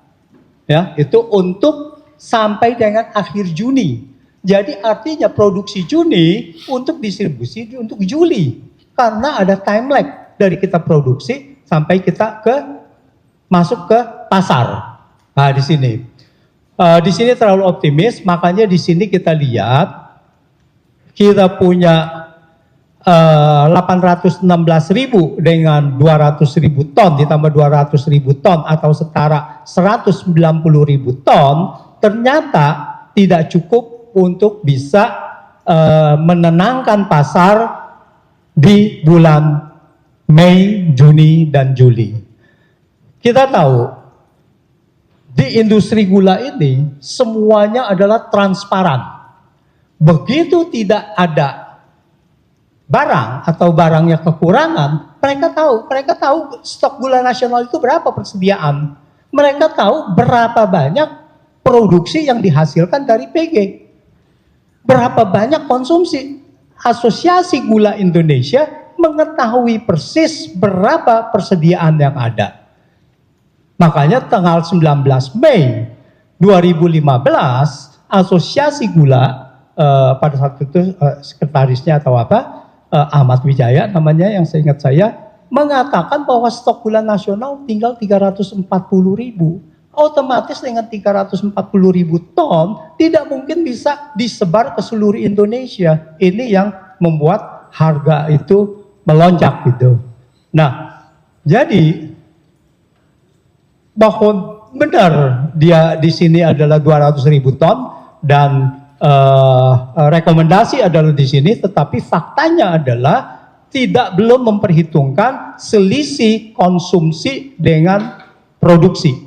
Ya, itu untuk sampai dengan akhir Juni. Jadi artinya produksi Juni untuk distribusi untuk Juli. Karena ada time lag dari kita produksi sampai kita masuk ke pasar. Nah, di sini. Di sini terlalu optimis, makanya di sini kita lihat kita punya 816.000 dengan 200.000 ton ditambah 200.000 ton atau setara 190.000 ton ternyata tidak cukup untuk bisa menenangkan pasar di bulan Mei, Juni, dan Juli. Kita tahu di industri gula ini semuanya adalah transparan. Begitu tidak ada barang atau barangnya kekurangan, mereka tahu stok gula nasional itu berapa persediaan. Mereka tahu berapa banyak produksi yang dihasilkan dari PG. Berapa banyak konsumsi. Asosiasi Gula Indonesia mengetahui persis berapa persediaan yang ada. Makanya tanggal 19 Mei 2015, Asosiasi Gula pada saat itu sekretarisnya atau apa, Ahmad Wijaya namanya yang seingat saya, mengatakan bahwa stok gula nasional tinggal 340.000. Otomatis dengan 340.000 ton tidak mungkin bisa disebar ke seluruh Indonesia. Ini yang membuat harga itu melonjak gitu. Nah, jadi bahwa benar dia di sini adalah 200.000 ton dan rekomendasi adalah di sini, tetapi faktanya adalah belum memperhitungkan selisih konsumsi dengan produksi.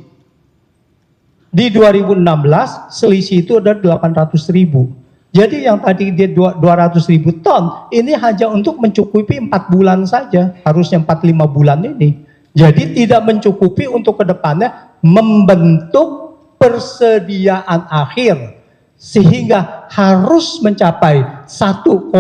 Di 2016 selisih itu ada 800.000. Jadi yang tadi dia 200.000 ton ini hanya untuk mencukupi 4 bulan saja, harusnya 4-5 bulan ini. Jadi tidak mencukupi untuk kedepannya membentuk persediaan akhir sehingga harus mencapai 1,25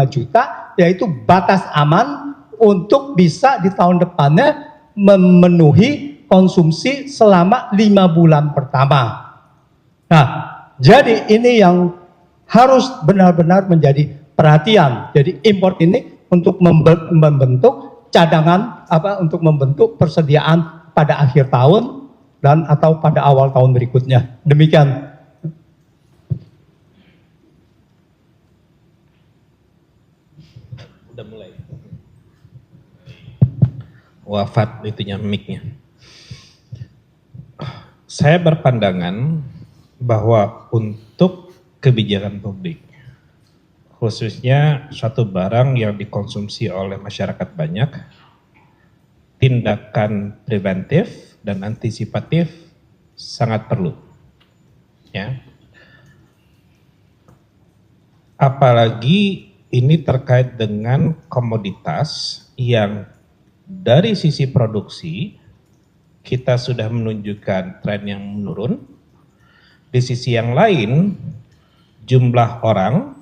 juta, yaitu batas aman untuk bisa di tahun depannya memenuhi konsumsi selama 5 bulan pertama. Nah, jadi ini yang harus benar-benar menjadi perhatian. Jadi import ini untuk membentuk cadangan untuk membentuk persediaan pada akhir tahun dan atau pada awal tahun berikutnya. Demikian. Udah mulai. Wafat itunya mic-nya. Saya berpandangan bahwa untuk kebijakan publik, khususnya suatu barang yang dikonsumsi oleh masyarakat banyak, tindakan preventif dan antisipatif sangat perlu. Ya. Apalagi ini terkait dengan komoditas yang dari sisi produksi kita sudah menunjukkan tren yang menurun. Di sisi yang lain, jumlah orang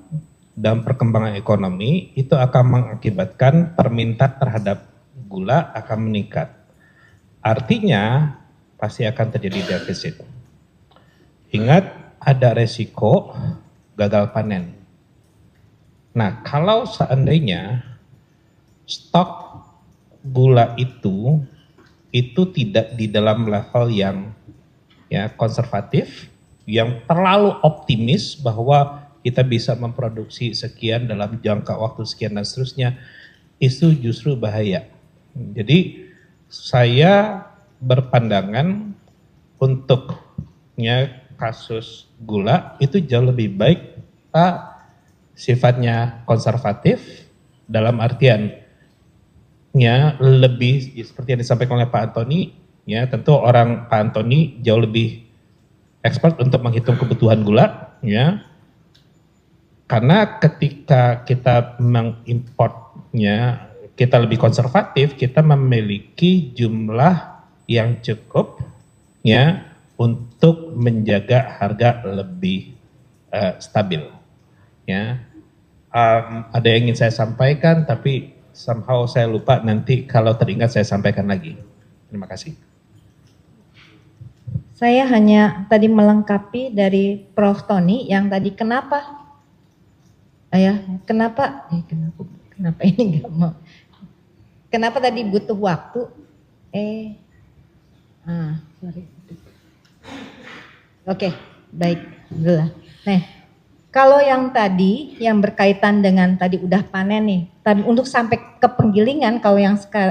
dan perkembangan ekonomi itu akan mengakibatkan permintaan terhadap gula akan meningkat. Artinya pasti akan terjadi defisit. Ingat, ada resiko gagal panen. Nah, kalau seandainya stok gula itu tidak di dalam level yang konservatif, yang terlalu optimis bahwa kita bisa memproduksi sekian dalam jangka waktu sekian dan seterusnya, itu justru bahaya. Jadi saya berpandangan untuk kasus gula itu jauh lebih baik sifatnya konservatif dalam artian lebih seperti yang disampaikan oleh Pak Antoni, tentu Pak Antoni jauh lebih expert untuk menghitung kebutuhan gula, karena ketika kita mengimportnya kita lebih konservatif, kita memiliki jumlah yang cukup untuk menjaga harga lebih stabil. Ada yang ingin saya sampaikan, tapi somehow saya lupa, nanti kalau teringat saya sampaikan lagi. Terima kasih. Saya hanya tadi melengkapi dari Prof. Tony yang tadi kenapa ini nggak mau? Kenapa tadi butuh waktu? Sorry. Oke, baik. Nah, Kalau yang tadi yang berkaitan dengan tadi udah panen nih, tadi untuk sampai ke penggilingan kalau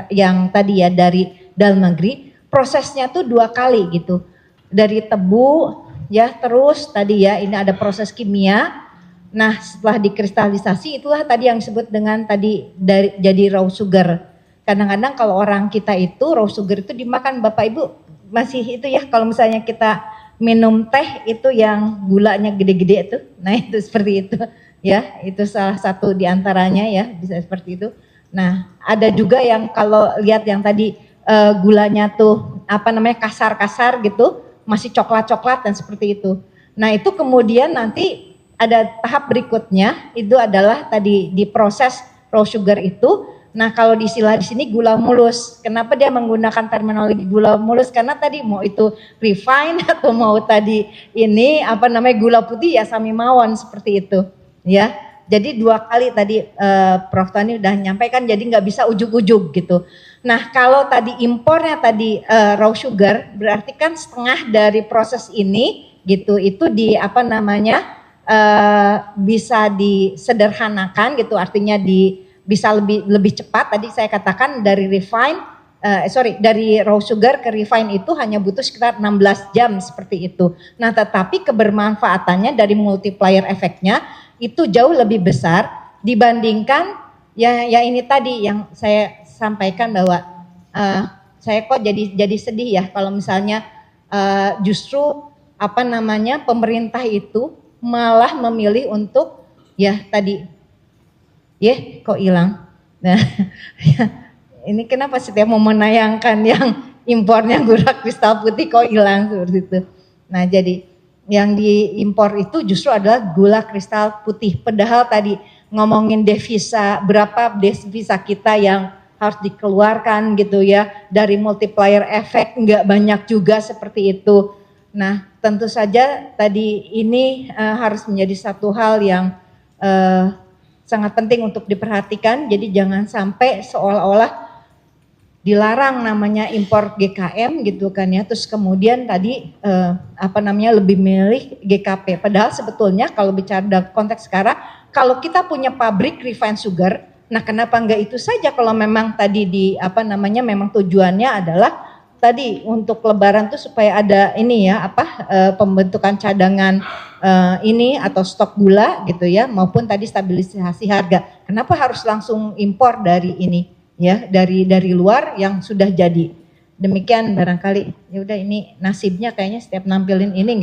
yang tadi ya dari dalam negeri prosesnya tuh 2 kali gitu. Dari tebu ya terus tadi ya ini ada proses kimia. Nah, setelah dikristalisasi itulah tadi yang disebut dengan tadi jadi raw sugar. Kadang-kadang kalau orang kita itu raw sugar itu dimakan Bapak Ibu masih itu ya kalau misalnya kita minum teh itu yang gulanya gede-gede itu, nah itu seperti itu ya, itu salah satu diantaranya ya bisa seperti itu. Nah ada juga yang kalau lihat yang tadi gulanya tuh apa namanya kasar-kasar gitu, masih coklat-coklat dan seperti itu. Nah itu kemudian nanti ada tahap berikutnya itu adalah tadi diproses raw sugar itu. Nah kalau diistilah di sini gula mulus. Kenapa dia menggunakan terminologi gula mulus? Karena tadi mau itu refine atau mau tadi ini apa namanya gula putih ya sami mawon seperti itu, ya. Jadi 2 kali tadi Prof Tony udah nyampaikan. Jadi nggak bisa ujug-ujug gitu. Nah kalau tadi impornya tadi raw sugar berarti kan setengah dari proses ini gitu itu di apa namanya bisa disederhanakan gitu artinya bisa lebih cepat. Tadi saya katakan dari dari raw sugar ke refine itu hanya butuh sekitar 16 jam seperti itu. Nah tetapi kebermanfaatannya dari multiplier efeknya itu jauh lebih besar dibandingkan ya ini tadi yang saya sampaikan bahwa saya kok jadi sedih ya kalau misalnya justru apa namanya pemerintah itu malah memilih untuk ya tadi kok hilang. Nah, ini kenapa setiap mau menayangkan yang impornya gula kristal putih kok hilang seperti itu. Nah, jadi yang diimpor itu justru adalah gula kristal putih. Padahal tadi ngomongin devisa, berapa devisa kita yang harus dikeluarkan gitu ya. Dari multiplier efek nggak banyak juga seperti itu. Nah, tentu saja tadi ini harus menjadi satu hal yang sangat penting untuk diperhatikan. Jadi jangan sampai seolah-olah dilarang namanya impor GKM gitu kan ya. Terus kemudian tadi lebih milih GKP. Padahal sebetulnya kalau bicara dalam konteks sekarang, kalau kita punya pabrik refined sugar, nah kenapa enggak itu saja kalau memang tadi memang tujuannya adalah tadi untuk lebaran tuh supaya ada ini ya pembentukan cadangan ini atau stok gula gitu ya maupun tadi stabilisasi harga. Kenapa harus langsung impor dari ini ya dari luar yang sudah jadi. Demikian barangkali ya udah ini nasibnya kayaknya setiap nampilin ini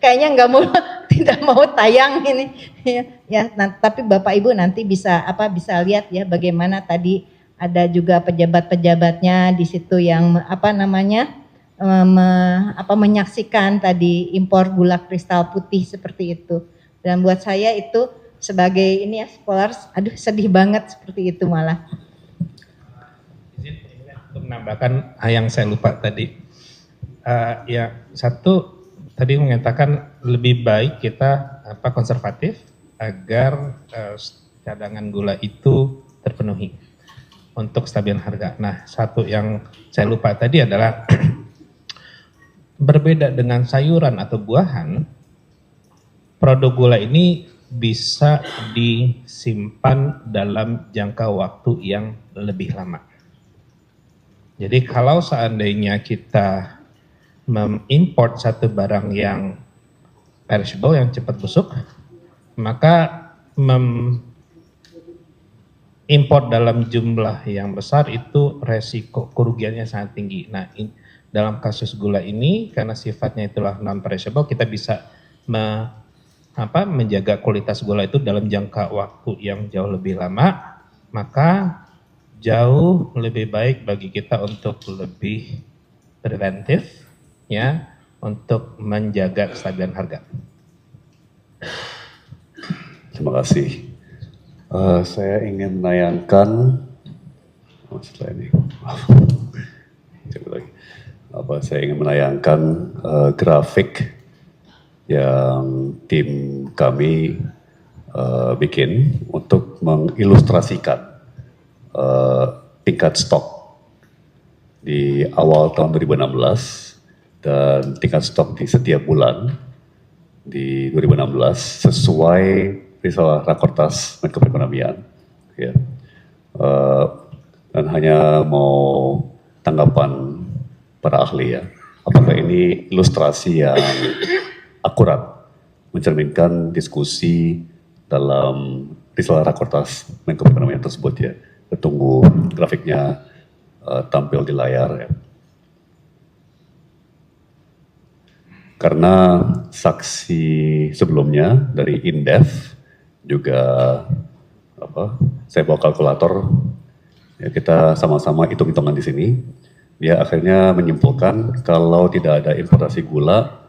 kayaknya enggak mau tidak mau tayang ini ya tapi Bapak Ibu nanti bisa lihat ya bagaimana tadi ada juga pejabat-pejabatnya di situ yang menyaksikan tadi impor gula kristal putih seperti itu. Dan buat saya itu sebagai ini ya scholars, sedih banget seperti itu malah. Untuk menambahkan yang saya lupa tadi, satu tadi mengatakan lebih baik kita konservatif agar cadangan gula itu terpenuhi untuk stabilan harga. Nah, satu yang saya lupa tadi adalah berbeda dengan sayuran atau buahan, produk gula ini bisa disimpan dalam jangka waktu yang lebih lama. Jadi kalau seandainya kita mengimport satu barang yang perishable, yang cepat busuk, maka import dalam jumlah yang besar itu resiko kerugiannya sangat tinggi. Nah, dalam kasus gula ini karena sifatnya itulah non perishable, kita bisa menjaga kualitas gula itu dalam jangka waktu yang jauh lebih lama, maka jauh lebih baik bagi kita untuk lebih preventif ya, untuk menjaga kestabilan harga. Terima kasih. Saya ingin menayangkan saya ingin menayangkan grafik yang tim kami bikin untuk mengilustrasikan tingkat stok di awal tahun 2016 dan tingkat stok di setiap bulan di 2016 sesuai risalah Rakortas Menko Perekonomian. Ya. Dan hanya mau tanggapan para ahli ya, apakah ini ilustrasi yang akurat mencerminkan diskusi dalam risalah Rakortas Menko Perekonomian tersebut ya. Kita tunggu grafiknya tampil di layar ya. Karena saksi sebelumnya dari Indef juga saya bawa kalkulator, ya kita sama-sama hitung-hitungan di sini. Dia akhirnya menyimpulkan kalau tidak ada importasi gula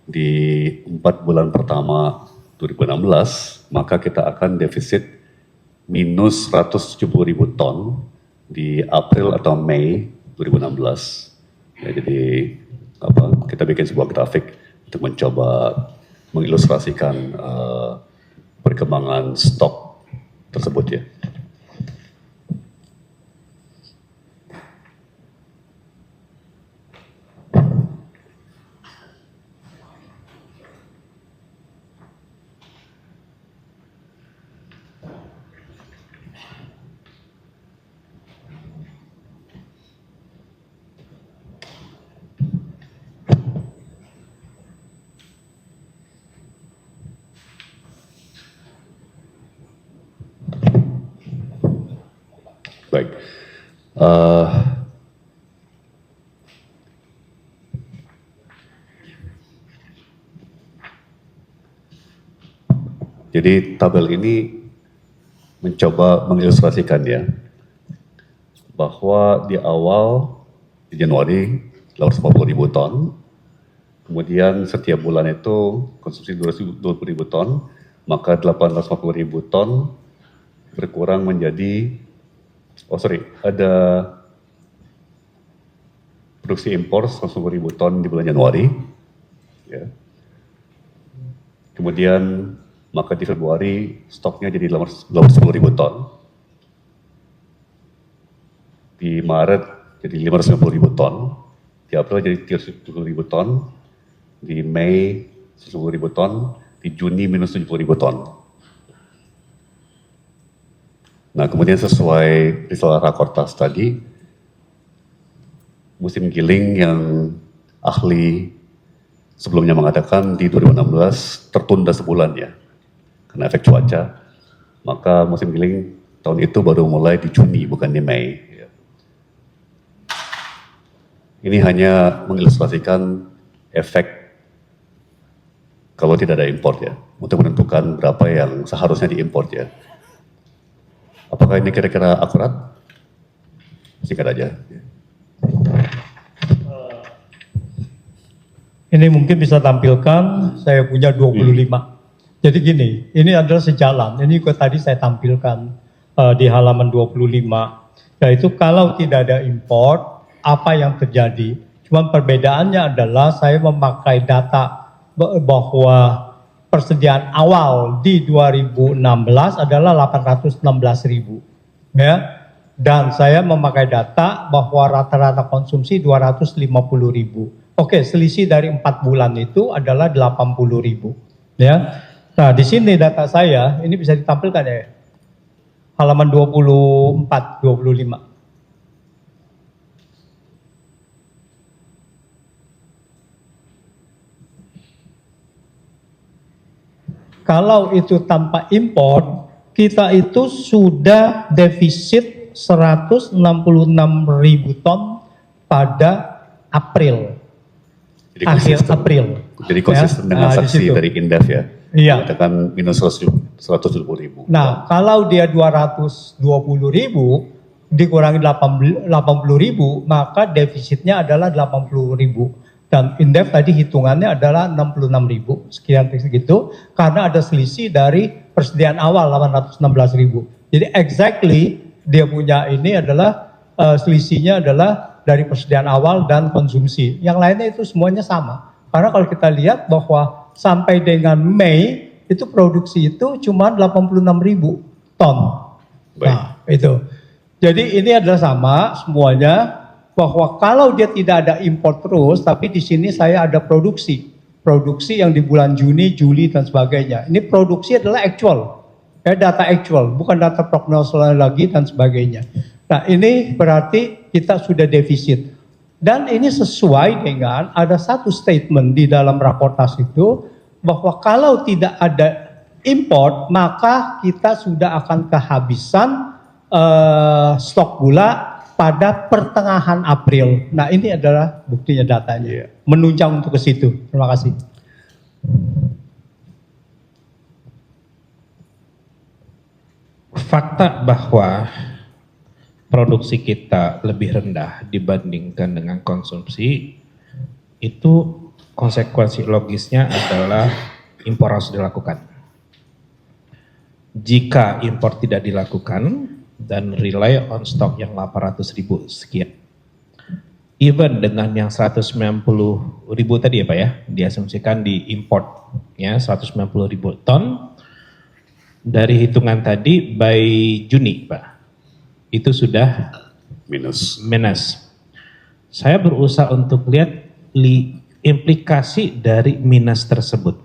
di 4 bulan pertama 2016, maka kita akan defisit minus 170.000 ton di April atau Mei 2016. Ya, jadi kita bikin sebuah grafik untuk mencoba mengilustrasikan perkembangan stok tersebut ya. Baik. Jadi tabel ini mencoba mengilustrasikan ya, bahwa di awal di Januari 850.000 ton, kemudian setiap bulan itu konsumsi 220.000 ton, maka 850.000 ton berkurang menjadi, ada produksi impor 110.000 ton di bulan Januari, ya. Kemudian maka di Februari stoknya jadi 810.000 ton, di Maret jadi 550.000 ton, di April jadi 370.000 ton, di Mei 10.000 ton, di Juni minus 70.000 ton. Nah, kemudian sesuai risalah Rakortas tadi, musim giling yang ahli sebelumnya mengatakan di 2016 tertunda sebulan ya, karena efek cuaca, maka musim giling tahun itu baru mulai di Juni, bukan di Mei. Ya. Ini hanya mengilustrasikan efek kalau tidak ada import ya, untuk menentukan berapa yang seharusnya diimport ya. Apakah ini kira-kira akurat? Singkat aja. Ini mungkin bisa tampilkan, saya punya 25. Jadi gini, ini adalah sejalan, ini juga tadi saya tampilkan di halaman 25. Yaitu kalau tidak ada import, apa yang terjadi? Cuman perbedaannya adalah saya memakai data bahwa persediaan awal di 2016 adalah 816.000, ya. Dan saya memakai data bahwa rata-rata konsumsi 250.000. Oke, selisih dari 4 bulan itu adalah 80.000, ya. Nah, di sini data saya, ini bisa ditampilkan ya. Halaman 24, 25. Kalau itu tanpa impor, kita itu sudah defisit 166.000 ton pada April. Jadi Akhir April. Jadi konsisten Ya, dengan saksi dari Indef ya. Iya. Mengatakan minus 170.000. Nah, kalau dia 220.000 dikurangi 80.000, maka defisitnya adalah 80.000. Dan Indef tadi hitungannya adalah 66.000, sekian segitu, karena ada selisih dari persediaan awal 816.000. Jadi exactly dia punya ini adalah selisihnya adalah dari persediaan awal dan konsumsi. Yang lainnya itu semuanya sama. Karena kalau kita lihat bahwa sampai dengan Mei itu produksi itu cuma 86.000 ton. Baik. Nah, itu. Jadi ini adalah sama semuanya, bahwa kalau dia tidak ada impor terus, tapi di sini saya ada produksi. produksi yang di bulan Juni, Juli dan sebagainya. Ini produksi adalah actual, data actual, bukan data prognosis lagi dan sebagainya. Nah ini berarti kita sudah defisit. Dan ini sesuai dengan ada satu statement di dalam rakortas itu bahwa kalau tidak ada import maka kita sudah akan kehabisan stok gula pada pertengahan April. Nah ini adalah buktinya datanya, menunjang untuk ke situ. Terima kasih. Fakta bahwa produksi kita lebih rendah dibandingkan dengan konsumsi, itu konsekuensi logisnya adalah impor harus dilakukan. Jika impor tidak dilakukan dan rely on stok yang 800.000 sekian, even dengan yang 190.000 tadi ya Pak ya, diasumsikan di import ya 190.000 ton, dari hitungan tadi by Juni Pak, itu sudah minus. Saya berusaha untuk lihat implikasi dari minus tersebut.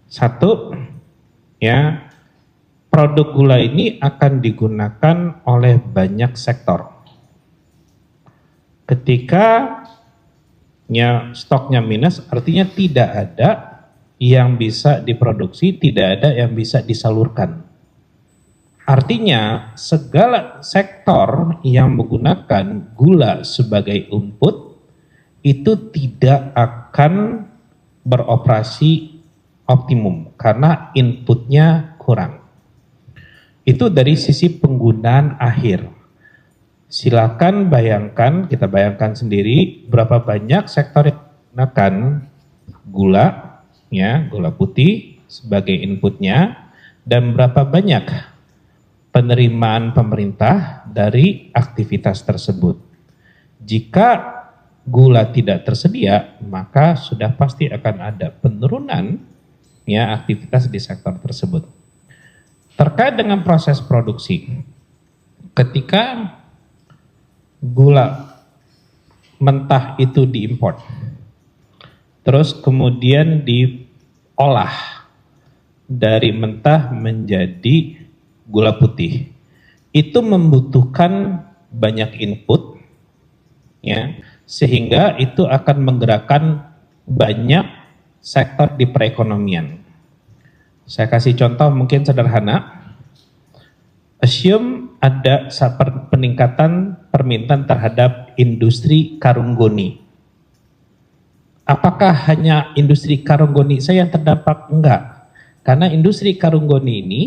Satu, ya, produk gula ini akan digunakan oleh banyak sektor. Ketika ya, stoknya minus, artinya tidak ada yang bisa diproduksi, tidak ada yang bisa disalurkan. Artinya segala sektor yang menggunakan gula sebagai input itu tidak akan beroperasi optimum karena inputnya kurang. Itu dari sisi penggunaan akhir. Silakan bayangkan, kita bayangkan sendiri berapa banyak sektor yang menggunakan gula, ya, gula putih sebagai inputnya, dan berapa banyak penerimaan pemerintah dari aktivitas tersebut. Jika gula tidak tersedia, maka sudah pasti akan ada penurunan ya aktivitas di sektor tersebut. Terkait dengan proses produksi, ketika gula mentah itu diimpor, terus kemudian diolah dari mentah menjadi gula putih, itu membutuhkan banyak input, ya, sehingga itu akan menggerakkan banyak sektor di perekonomian. Saya kasih contoh mungkin sederhana. Assume ada peningkatan permintaan terhadap industri karung goni. Apakah hanya industri karung goni saja yang terdampak? Enggak. Karena industri karung goni ini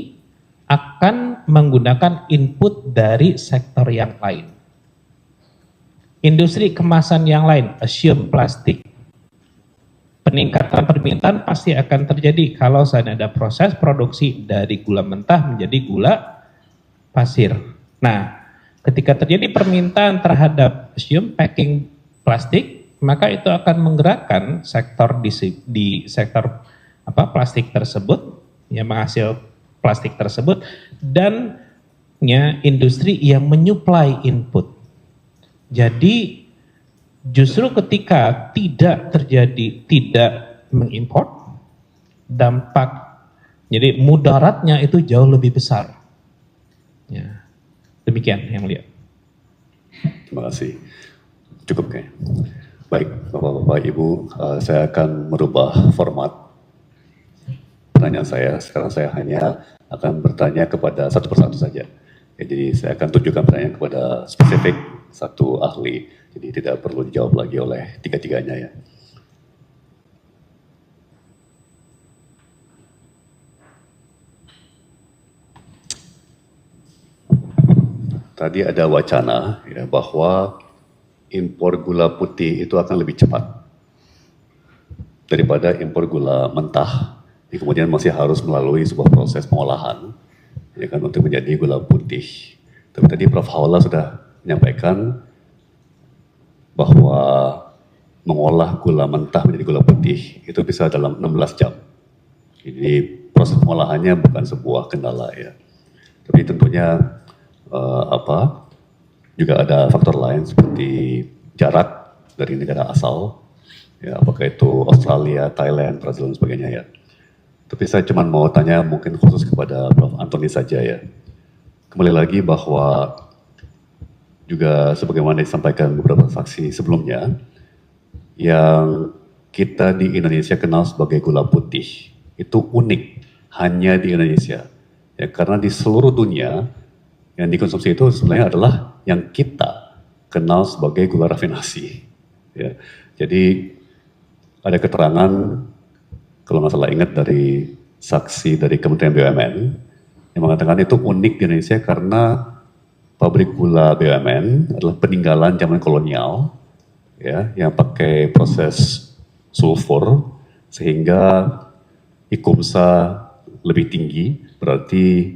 akan menggunakan input dari sektor yang lain. Industri kemasan yang lain, assume plastik. Peningkatan permintaan pasti akan terjadi kalau ada proses produksi dari gula mentah menjadi gula pasir. Nah, ketika terjadi permintaan terhadap assume packing plastik, maka itu akan menggerakkan sektor di sektor plastik tersebut, yang menghasil plastik tersebut, dan ya, industri yang menyuplai input. Jadi justru ketika tidak mengimpor, dampak, jadi mudaratnya itu jauh lebih besar. Ya, demikian yang lihat. Terima kasih. Cukup kayaknya. Baik, Bapak-Bapak, Ibu, saya akan merubah format pertanyaan saya. Sekarang saya hanya akan bertanya kepada satu persatu saja. Ya, jadi saya akan tunjukkan pertanyaan kepada spesifik satu ahli. Jadi tidak perlu dijawab lagi oleh tiga-tiganya ya. Tadi ada wacana ya, bahwa impor gula putih itu akan lebih cepat daripada impor gula mentah. Yang kemudian masih harus melalui sebuah proses pengolahan ya kan, untuk menjadi gula putih. Tapi tadi Prof. Haula sudah menyampaikan bahwa mengolah gula mentah menjadi gula putih itu bisa dalam 16 jam. Jadi proses pengolahannya bukan sebuah kendala ya. Tapi tentunya juga ada faktor lain seperti jarak dari negara asal ya, apakah itu Australia, Thailand, Brazil dan sebagainya ya. Tapi saya cuma mau tanya mungkin khusus kepada Prof. Antoni saja ya. Kembali lagi bahwa juga sebagaimana disampaikan beberapa saksi sebelumnya, yang kita di Indonesia kenal sebagai gula putih itu unik hanya di Indonesia. Ya, karena di seluruh dunia yang dikonsumsi itu sebenarnya adalah yang kita kenal sebagai gula rafinasi. Ya, jadi ada keterangan kalau nggak salah ingat dari saksi dari Kementerian BUMN yang mengatakan itu unik di Indonesia karena pabrik gula BUMN adalah peninggalan zaman kolonial, ya, yang pakai proses sulfur sehingga IKUMSA lebih tinggi, berarti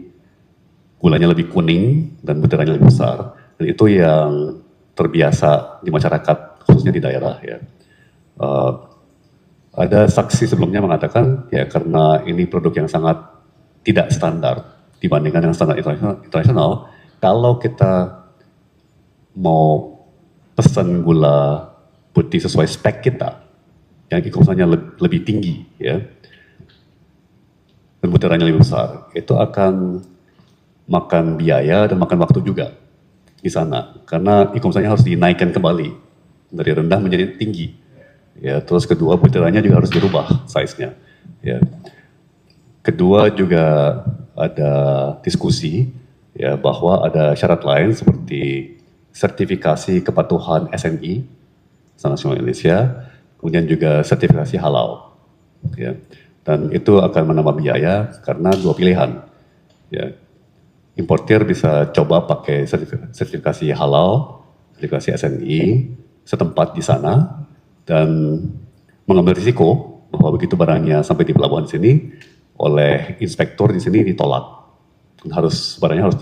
gulanya lebih kuning dan butirannya lebih besar. Dan itu yang terbiasa di masyarakat, khususnya di daerah ya. Ada saksi sebelumnya mengatakan ya karena ini produk yang sangat tidak standar dibandingkan yang standar internasional, kalau kita mau pesan gula putih sesuai spek kita, yang IKUMSA-nya lebih tinggi ya, dan butirannya lebih besar, itu akan makan biaya dan makan waktu juga di sana, karena IKUMSA-nya harus dinaikkan kembali dari rendah menjadi tinggi. Ya, terus kedua butirannya juga harus dirubah size-nya. Ya. Kedua juga ada diskusi ya bahwa ada syarat lain seperti sertifikasi kepatuhan SNI, Standar Nasional Indonesia, kemudian juga sertifikasi halal. Ya. Dan itu akan menambah biaya karena dua pilihan. Ya. Importir bisa coba pakai sertifikasi halal, sertifikasi SNI setempat di sana dan mengambil risiko bahwa begitu barangnya sampai di pelabuhan sini oleh inspektur di sini ditolak, barangnya harus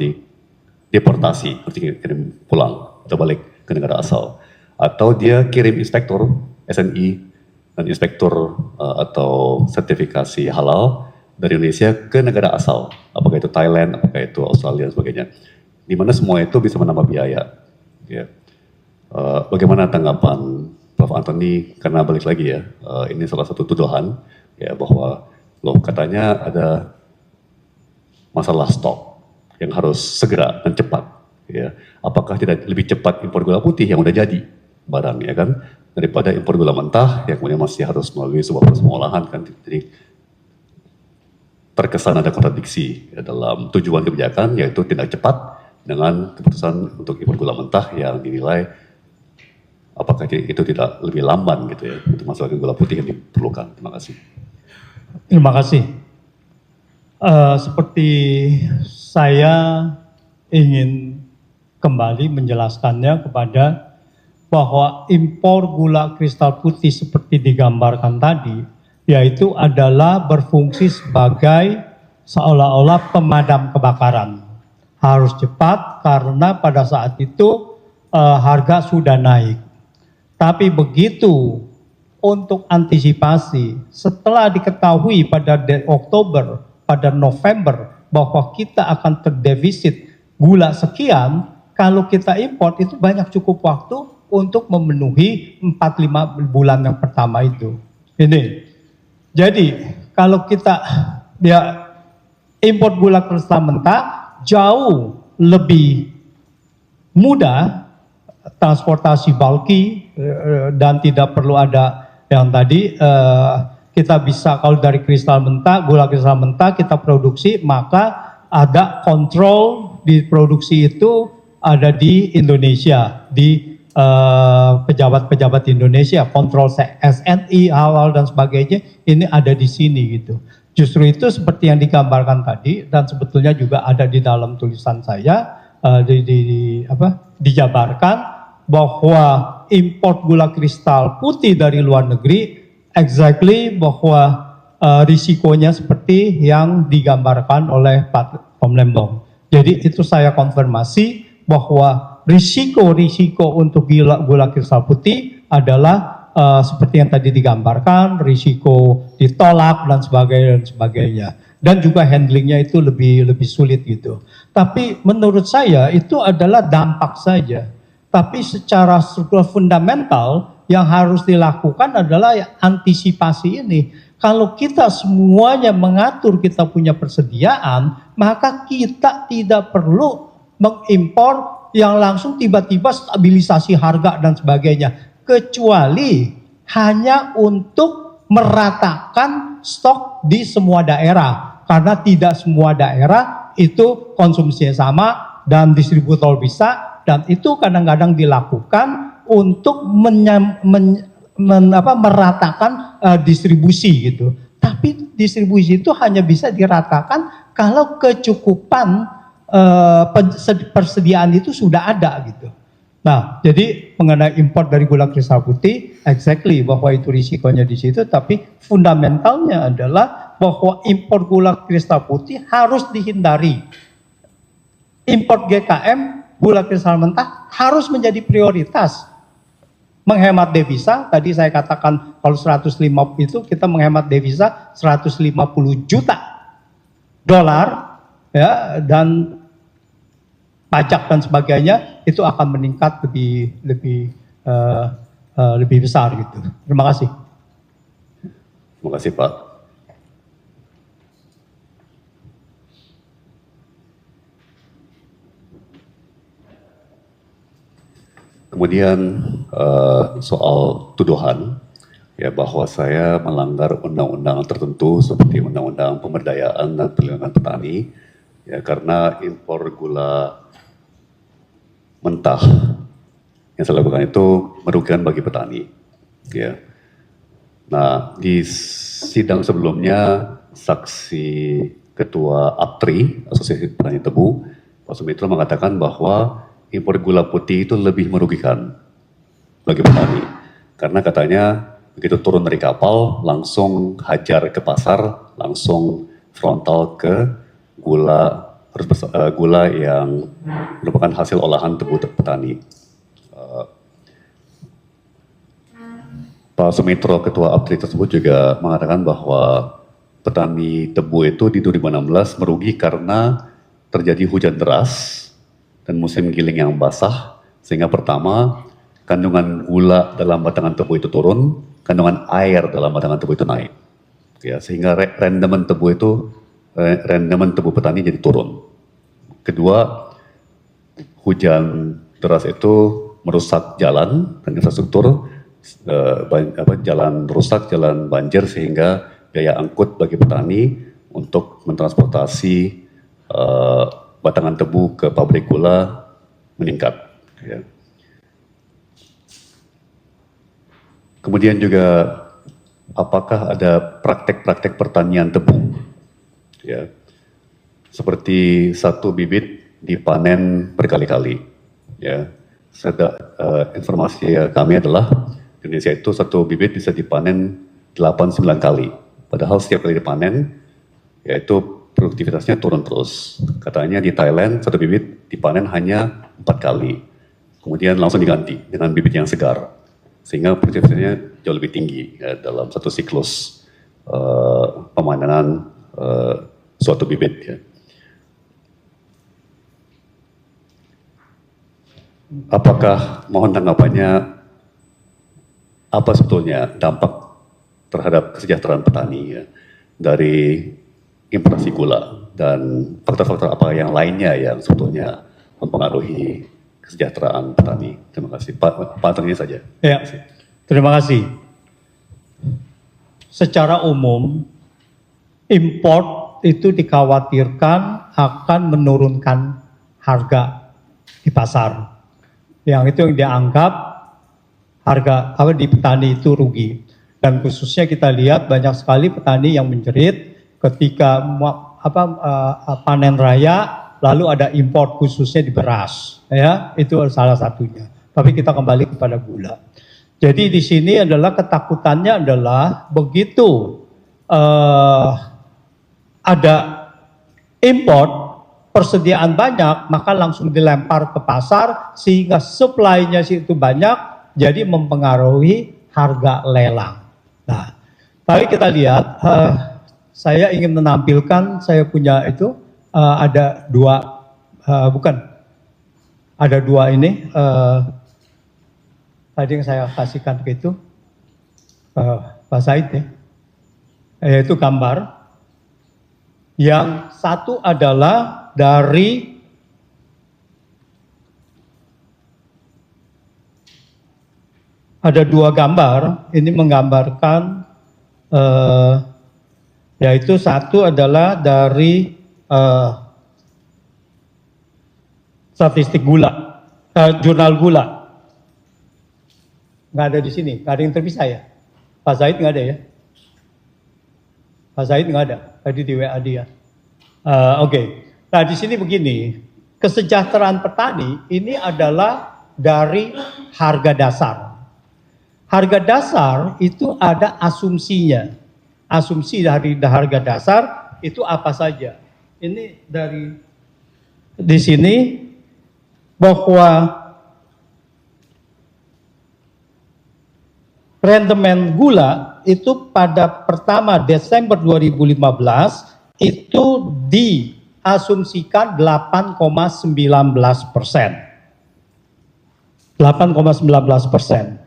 deportasi, harus dikirim pulang atau balik ke negara asal, atau dia kirim inspektur SNI dan inspektur atau sertifikasi halal dari Indonesia ke negara asal, apakah itu Thailand, apakah itu Australia dan sebagainya, di mana semua itu bisa menambah biaya. Ya. Bagaimana tanggapan Prof. Antoni, karena balik lagi ya, ini salah satu tuduhan ya bahwa katanya ada masalah stok yang harus segera dan cepat. Ya. Apakah tidak lebih cepat impor gula putih yang udah jadi barang ya kan, daripada impor gula mentah yang kemudian masih harus melalui sebuah proses pengolahan kan. Jadi terkesan ada kontradiksi ya, dalam tujuan kebijakan, yaitu tindak cepat dengan keputusan untuk impor gula mentah yang dinilai apakah itu tidak lebih lamban gitu ya untuk masalah gula putih yang diperlukan. Terima kasih. Terima kasih. Seperti saya ingin kembali menjelaskannya kepada bahwa impor gula kristal putih seperti digambarkan tadi, yaitu adalah berfungsi sebagai seolah-olah pemadam kebakaran. Harus cepat karena pada saat itu harga sudah naik. Tapi begitu untuk antisipasi, setelah diketahui pada Oktober, pada November, bahwa kita akan terdefisit gula sekian, kalau kita import itu banyak cukup waktu untuk memenuhi 4-5 bulan yang pertama itu. Ini. Jadi kalau kita import gula kristal mentah jauh lebih mudah, transportasi bulky dan tidak perlu ada yang tadi kita bisa kalau dari kristal mentah, gula kristal mentah kita produksi, maka ada kontrol di produksi itu ada di Indonesia, di pejabat-pejabat Indonesia, kontrol SNI, halal dan sebagainya, ini ada di sini gitu. Justru itu seperti yang digambarkan tadi dan sebetulnya juga ada di dalam tulisan saya dijabarkan bahwa import gula kristal putih dari luar negeri exactly bahwa risikonya seperti yang digambarkan oleh Pak Pomlembong. Jadi itu saya konfirmasi bahwa risiko untuk gula kristal putih adalah seperti yang tadi digambarkan, risiko ditolak dan sebagainya. Dan juga handlingnya itu lebih sulit gitu. Tapi menurut saya itu adalah dampak saja. Tapi secara struktur fundamental yang harus dilakukan adalah antisipasi ini. Kalau kita semuanya mengatur kita punya persediaan, maka kita tidak perlu mengimpor yang langsung tiba-tiba stabilisasi harga dan sebagainya. Kecuali hanya untuk meratakan stok di semua daerah. Karena tidak semua daerah itu konsumsinya sama dan distributor bisa, dan itu kadang-kadang dilakukan untuk meratakan distribusi gitu. Tapi distribusi itu hanya bisa diratakan kalau kecukupan persediaan itu sudah ada gitu. Nah, jadi mengenai impor dari gula kristal putih, exactly bahwa itu risikonya di situ, tapi fundamentalnya adalah bahwa impor gula kristal putih harus dihindari. Impor GKM, gula kristal mentah, harus menjadi prioritas. Menghemat devisa, tadi saya katakan kalau 105 itu kita menghemat devisa 150 juta dolar, ya, dan pajak dan sebagainya itu akan meningkat lebih besar gitu. Terima kasih. Terima kasih Pak. Kemudian soal tuduhan ya bahwa saya melanggar undang-undang tertentu seperti undang-undang pemberdayaan dan perlindungan petani ya, karena impor gula mentah yang saya lakukan itu merugikan bagi petani. Ya. Nah, di sidang sebelumnya saksi Ketua APTRI, Asosiasi Petani Tebu, Pak Sumitro mengatakan bahwa impor gula putih itu lebih merugikan bagi petani. Karena katanya begitu turun dari kapal, langsung hajar ke pasar, langsung frontal ke gula gula yang merupakan hasil olahan tebu petani. Pak Sumitro, Ketua APTRI tersebut juga mengatakan bahwa petani tebu itu di 2016 merugi karena terjadi hujan deras dan musim giling yang basah, sehingga pertama kandungan gula dalam batangan tebu itu turun, kandungan air dalam batangan tebu itu naik, ya, sehingga rendemen tebu petani jadi turun. Kedua, hujan deras itu merusak jalan dan infrastruktur, jalan rusak, jalan banjir, sehingga biaya angkut bagi petani untuk mentransportasi batangan tebu ke pabrik gula meningkat. Ya. Kemudian juga apakah ada praktek-praktek pertanian tebu? Ya. Seperti satu bibit dipanen berkali-kali. Ya. Informasi kami adalah di Indonesia itu satu bibit bisa dipanen 8-9 kali. Padahal setiap kali dipanen, yaitu produktivitasnya turun terus. Katanya di Thailand satu bibit dipanen hanya 4 kali. Kemudian langsung diganti dengan bibit yang segar. Sehingga produktivitasnya jauh lebih tinggi ya, dalam satu siklus pemanenan suatu bibit. Ya. Apakah, mohon tanggapannya, apa sebetulnya dampak terhadap kesejahteraan petani ya, dari importasi gula, dan faktor-faktor apa yang lainnya yang sebetulnya mempengaruhi kesejahteraan petani? Terima kasih. Pak Antoni saja. Ya, terima kasih. Secara umum, import itu dikhawatirkan akan menurunkan harga di pasar. Yang itu yang dianggap harga di petani itu rugi. Dan khususnya kita lihat banyak sekali petani yang menjerit ketika panen raya lalu ada impor khususnya di beras, ya itu salah satunya. Tapi kita kembali kepada gula. Jadi di sini adalah ketakutannya adalah begitu ada import persediaan banyak, maka langsung dilempar ke pasar sehingga supply-nya itu banyak, jadi mempengaruhi harga lelang. Nah, tapi kita lihat, saya ingin menampilkan, saya punya itu ada dua ini tadi yang saya kasihkan ke itu, Pak Said ya, yaitu gambar. Yang satu adalah dari ada dua gambar, ini menggambarkan yaitu satu adalah dari statistik gula, jurnal gula. Nggak ada di sini, nggak ada yang terpisah ya. Pak Said nggak ada ya? Pak Said nggak ada, tadi di WA dia. Oke. Nah di sini begini, kesejahteraan petani ini adalah dari harga dasar. Harga dasar itu ada asumsinya. Asumsi dari harga dasar itu apa saja? Ini dari di sini bahwa rendemen gula itu pada pertama Desember 2015 itu diasumsikan 8,19%. 8,19%.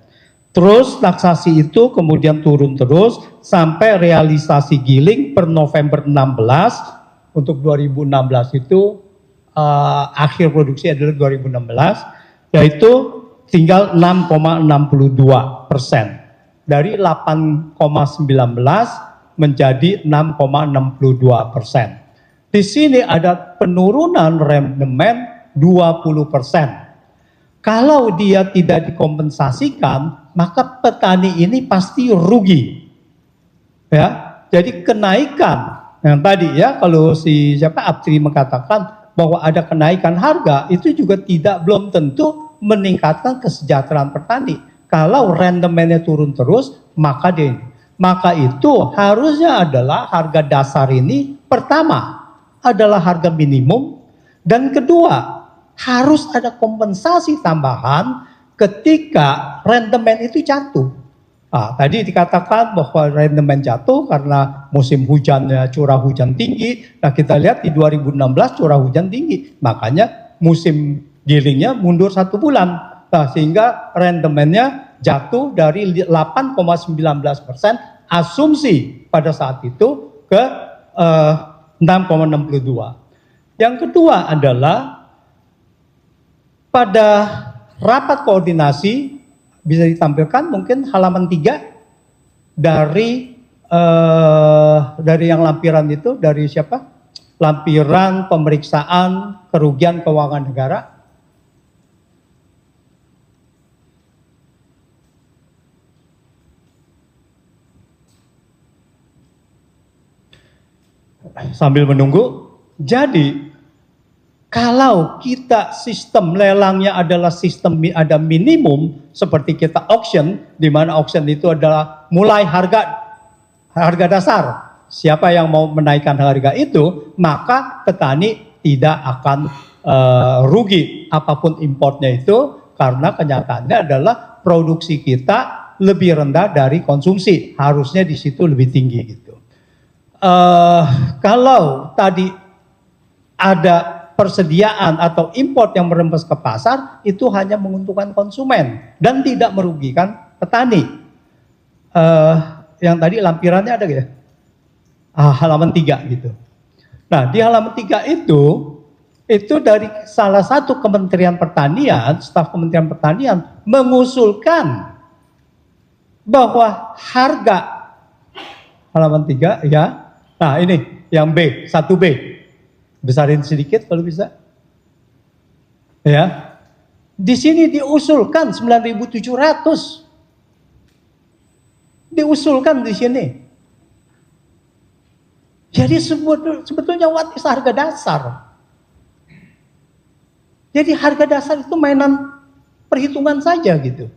Terus taksasi itu kemudian turun terus sampai realisasi giling per November 16 untuk 2016 itu akhir produksi adalah 2016 yaitu tinggal 6,62%. Dari 8,19 menjadi 6,62%. Di sini ada penurunan rendemen 20%. Kalau dia tidak dikompensasikan, maka petani ini pasti rugi. Ya, jadi kenaikan yang tadi ya, kalau si Aptri mengatakan bahwa ada kenaikan harga, itu juga belum tentu meningkatkan kesejahteraan petani. Kalau rendemennya turun terus, maka itu harusnya adalah harga dasar ini pertama adalah harga minimum, dan kedua harus ada kompensasi tambahan ketika rendemen itu jatuh. Tadi dikatakan bahwa rendemen jatuh karena musim hujannya curah hujan tinggi. Nah kita lihat di 2016 curah hujan tinggi, makanya musim gilingnya mundur 1 bulan. Nah, sehingga rendemennya jatuh dari 8,19% asumsi pada saat itu ke 6,62. Yang kedua adalah pada rapat koordinasi bisa ditampilkan mungkin halaman 3 dari yang lampiran itu, dari siapa? Lampiran pemeriksaan kerugian keuangan negara. Sambil menunggu, jadi kalau kita sistem lelangnya adalah sistem ada minimum seperti kita auction, di mana auction itu adalah mulai harga dasar. Siapa yang mau menaikkan harga itu, maka petani tidak akan rugi apapun importnya itu, karena kenyataannya adalah produksi kita lebih rendah dari konsumsi, harusnya di situ lebih tinggi gitu. Kalau tadi ada persediaan atau import yang merembes ke pasar, itu hanya menguntungkan konsumen dan tidak merugikan petani. Yang tadi lampirannya ada ya? Halaman 3 gitu. Nah, di halaman 3 itu dari salah satu Kementerian Pertanian, staf Kementerian Pertanian mengusulkan bahwa harga halaman 3 ya. Nah, ini yang B, 1B. Besarin sedikit kalau bisa. Ya. Di sini diusulkan 9.700. Diusulkan di sini. Jadi sebetulnya what is harga dasar? Jadi harga dasar itu mainan perhitungan saja gitu.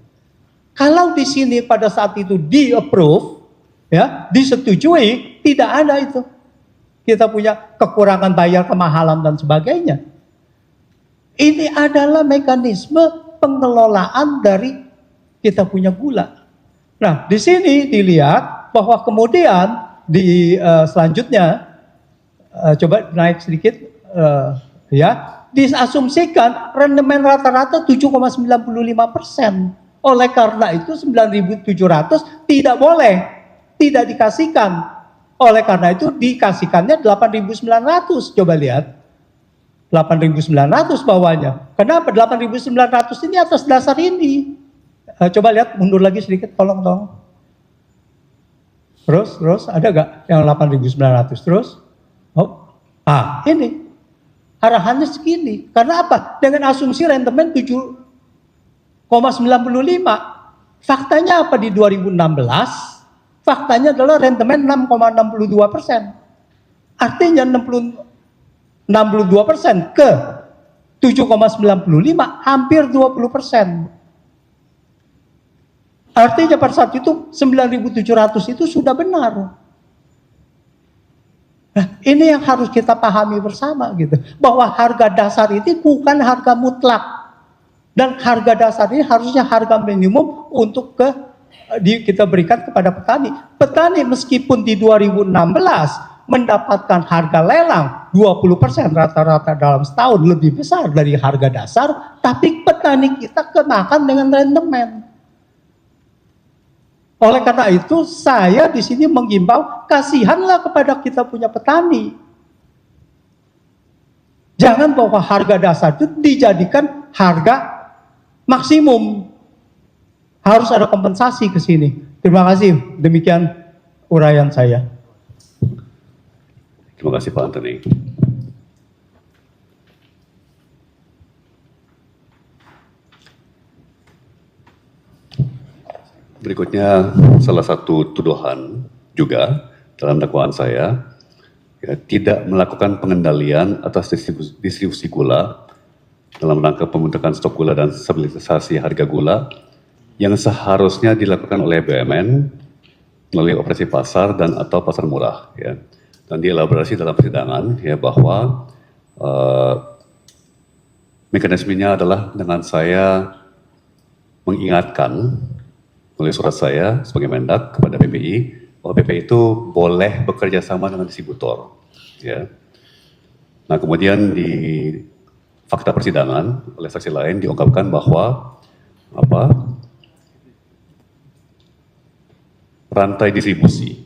Kalau di sini pada saat itu di-approve, ya, disetujui, tidak ada itu. Kita punya kekurangan bayar, kemahalan dan sebagainya. Ini adalah mekanisme pengelolaan dari kita punya gula. Nah, di sini dilihat bahwa kemudian di selanjutnya coba naik sedikit ya, diasumsikan rendemen rata-rata 7,95%. Oleh karena itu 9.700 tidak boleh, tidak dikasihkan. Oleh karena itu dikasihkannya 8.900. Coba lihat. 8.900 bawahnya. Kenapa 8.900 ini atas dasar ini? Coba lihat mundur lagi sedikit, tolong. Terus ada gak yang 8.900? Terus? Oh, ini arahannya segini. Karena apa? Dengan asumsi rentemen 7,95. Faktanya apa di 2016? Faktanya adalah rentemen 6,62%. Artinya 62% ke 7,95 hampir 20%. Artinya pada saat itu 9.700 itu sudah benar. Nah, ini yang harus kita pahami bersama gitu. Bahwa harga dasar ini bukan harga mutlak. Dan harga dasar ini harusnya harga minimum untuk kita berikan kepada petani. Petani meskipun di 2016 mendapatkan harga lelang 20% rata-rata dalam setahun lebih besar dari harga dasar, tapi petani kita kemakan dengan rentemen. Oleh karena itu saya di sini menghimbau, kasihanlah kepada kita punya petani. Jangan bahwa harga dasar itu dijadikan harga maksimum. Harus ada kompensasi ke sini. Terima kasih. Demikian uraian saya. Terima kasih Pak Antoni. Berikutnya salah satu tuduhan juga dalam dakwaan saya, ya, tidak melakukan pengendalian atas distribusi gula dalam rangka pembentukan stok gula dan stabilisasi harga gula yang seharusnya dilakukan oleh BUMN melalui operasi pasar dan atau pasar murah. Ya. Dan dielaborasi dalam persidangan ya, bahwa mekanismenya adalah dengan saya mengingatkan melalui surat saya sebagai Mendak kepada PPI bahwa PPI itu boleh bekerja sama dengan distributor. Ya. Nah kemudian di fakta persidangan oleh saksi lain diungkapkan bahwa rantai distribusi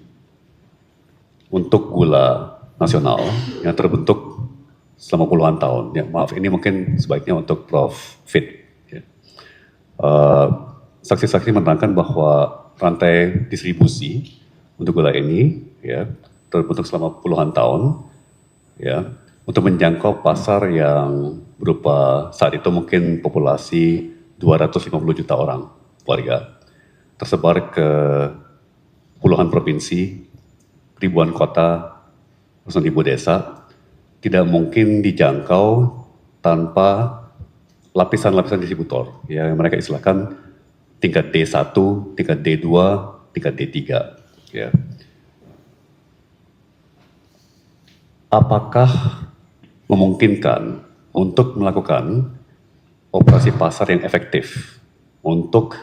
untuk gula nasional yang terbentuk selama puluhan tahun. Ya, maaf, ini mungkin sebaiknya untuk Prof. Fit. Ya. Saksi-saksi menerangkan bahwa rantai distribusi untuk gula ini ya, terbentuk selama puluhan tahun ya, untuk menjangkau pasar yang berupa saat itu mungkin populasi 250 juta orang warga tersebar ke puluhan provinsi, ribuan kota, ribu desa, tidak mungkin dijangkau tanpa lapisan-lapisan distributor ya, yang mereka istilahkan tingkat D1, tingkat D2, tingkat D3 ya. Apakah memungkinkan untuk melakukan operasi pasar yang efektif untuk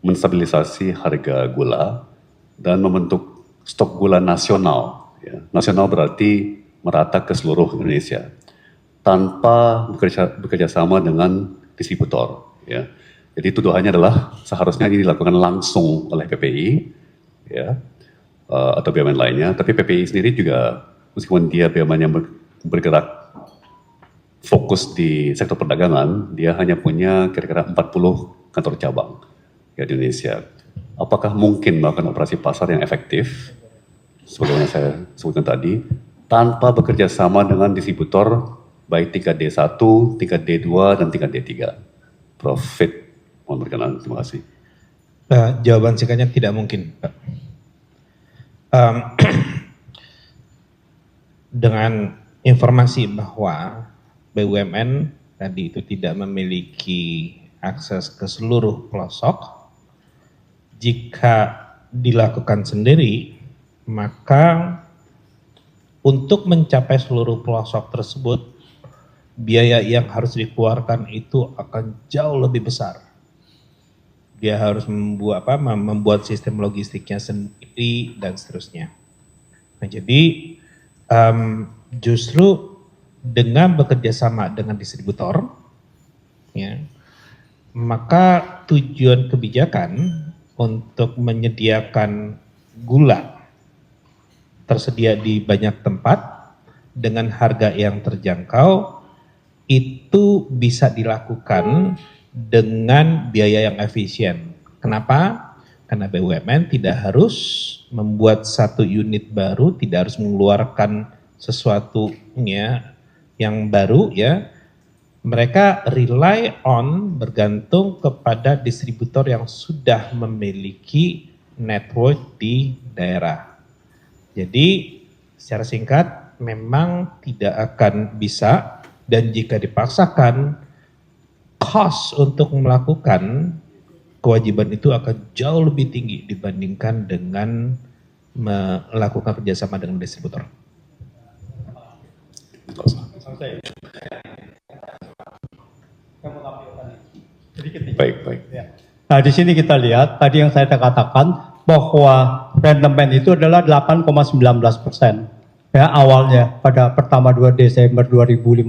menstabilisasi harga gula dan membentuk stok gula nasional ya. Nasional berarti merata ke seluruh Indonesia tanpa bekerja sama dengan distributor ya. Jadi tuduhannya adalah seharusnya ini dilakukan langsung oleh PPI ya, atau BUMN lainnya, tapi PPI sendiri juga meskipun dia BUMN yang bergerak fokus di sektor perdagangan, dia hanya punya kira-kira 40 kantor cabang ya, di Indonesia. Apakah mungkin melakukan operasi pasar yang efektif, sebagaimana saya sebutkan tadi, tanpa bekerja sama dengan distributor baik tingkat D1, tingkat D2, dan tingkat D3? Prof. Fit. Mohon berkenan, terima kasih. Jawaban singkatnya tidak mungkin, Pak. Dengan informasi bahwa BUMN tadi itu tidak memiliki akses ke seluruh pelosok, jika dilakukan sendiri, maka untuk mencapai seluruh pelosok tersebut, biaya yang harus dikeluarkan itu akan jauh lebih besar. Dia harus membuat sistem logistiknya sendiri dan seterusnya. Nah, jadi justru dengan bekerja sama dengan distributor, ya, maka tujuan kebijakan untuk menyediakan gula tersedia di banyak tempat dengan harga yang terjangkau, itu bisa dilakukan dengan biaya yang efisien. Kenapa? Karena BUMN tidak harus membuat satu unit baru, tidak harus mengeluarkan sesuatu yang baru ya. Mereka rely on, bergantung kepada distributor yang sudah memiliki network di daerah. Jadi secara singkat memang tidak akan bisa, dan jika dipaksakan cost untuk melakukan kewajiban itu akan jauh lebih tinggi dibandingkan dengan melakukan kerjasama dengan distributor. Baik. Nah, di sini kita lihat tadi yang saya katakan bahwa rendemen itu adalah 8,19%. Ya, awalnya pada pertama 2 Desember 2015,